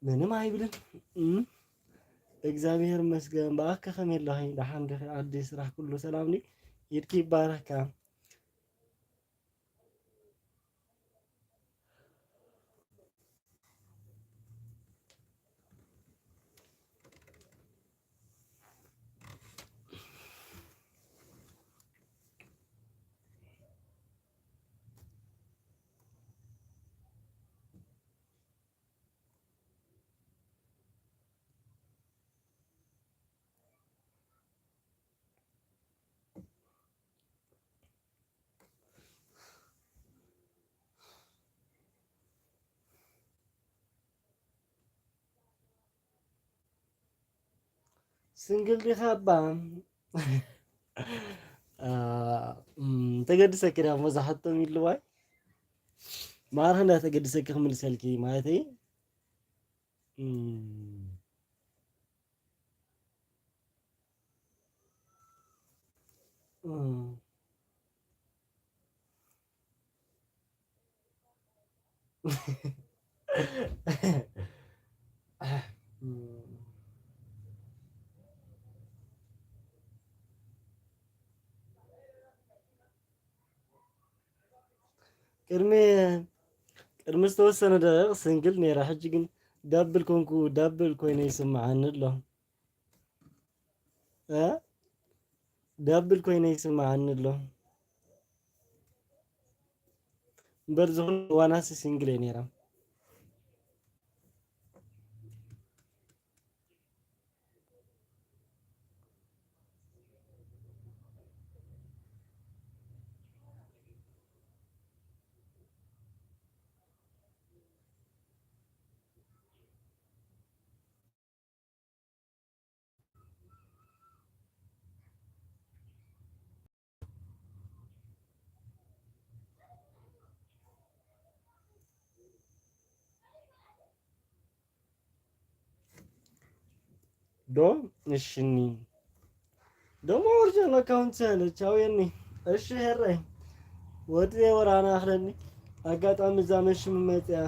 ምንም አይብልን እግዚአብሔር ይመስገን። በአከ ከመይ ኣለኺ ደሓን ዲኺ ዓዲ ስራሕ ኩሉ ሰላም ኒ ኢድኪ ይባረኽካ ስንግል ዲኻ እባ ተገድሰኪ ዳ መብዛሕትኦም ኢልዋይ ማርህ እንዳተገድሰኪ ክምልሰልኪ ማለተይ ቅድሚ ቅድሚ ዝተወሰነ ደቂቕ ስንግል ነይራ ሕጂ ግን ዳብል ኮንኩ ዳብል ኮይነ ይስምዓኒ ኣሎ ዳብል ኮይነ ይስምዓኒ ኣሎ እምበር ዝኾነ ዋናሲ ሲንግል እየ ነይራ ዶ እሽኒ ደሞ ኦሪጂናል አካውንት ያለች አውየኒ እሺ ሄራይ ወዲ ወራና አኽለኒ አጋጣሚ እዛ መሽ መመጽያ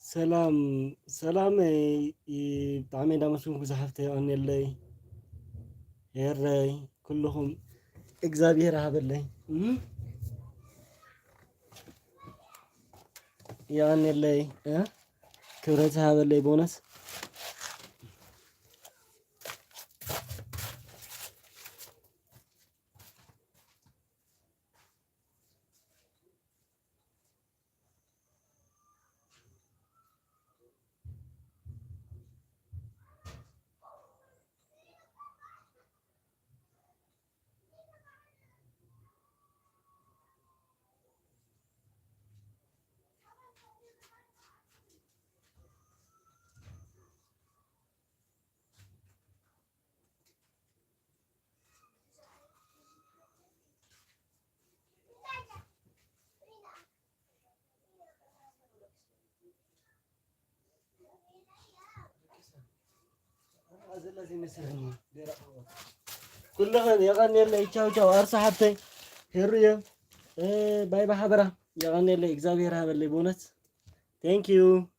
ሰላም ሰላም ብጣዕሚ እንዳመስግንኩ ዝሓፍተ ይቀኒለይ የረይ ኩልኹም እግዚአብሔር ሃበለይ ይቀኒለይ ክብረት ሃበለይ ቦነስ كلها يغني اللي تشاو تشاو أرسى حتى هرية باي بحبرة يغني اللي إكزابير هذا اللي بونت. Thank you.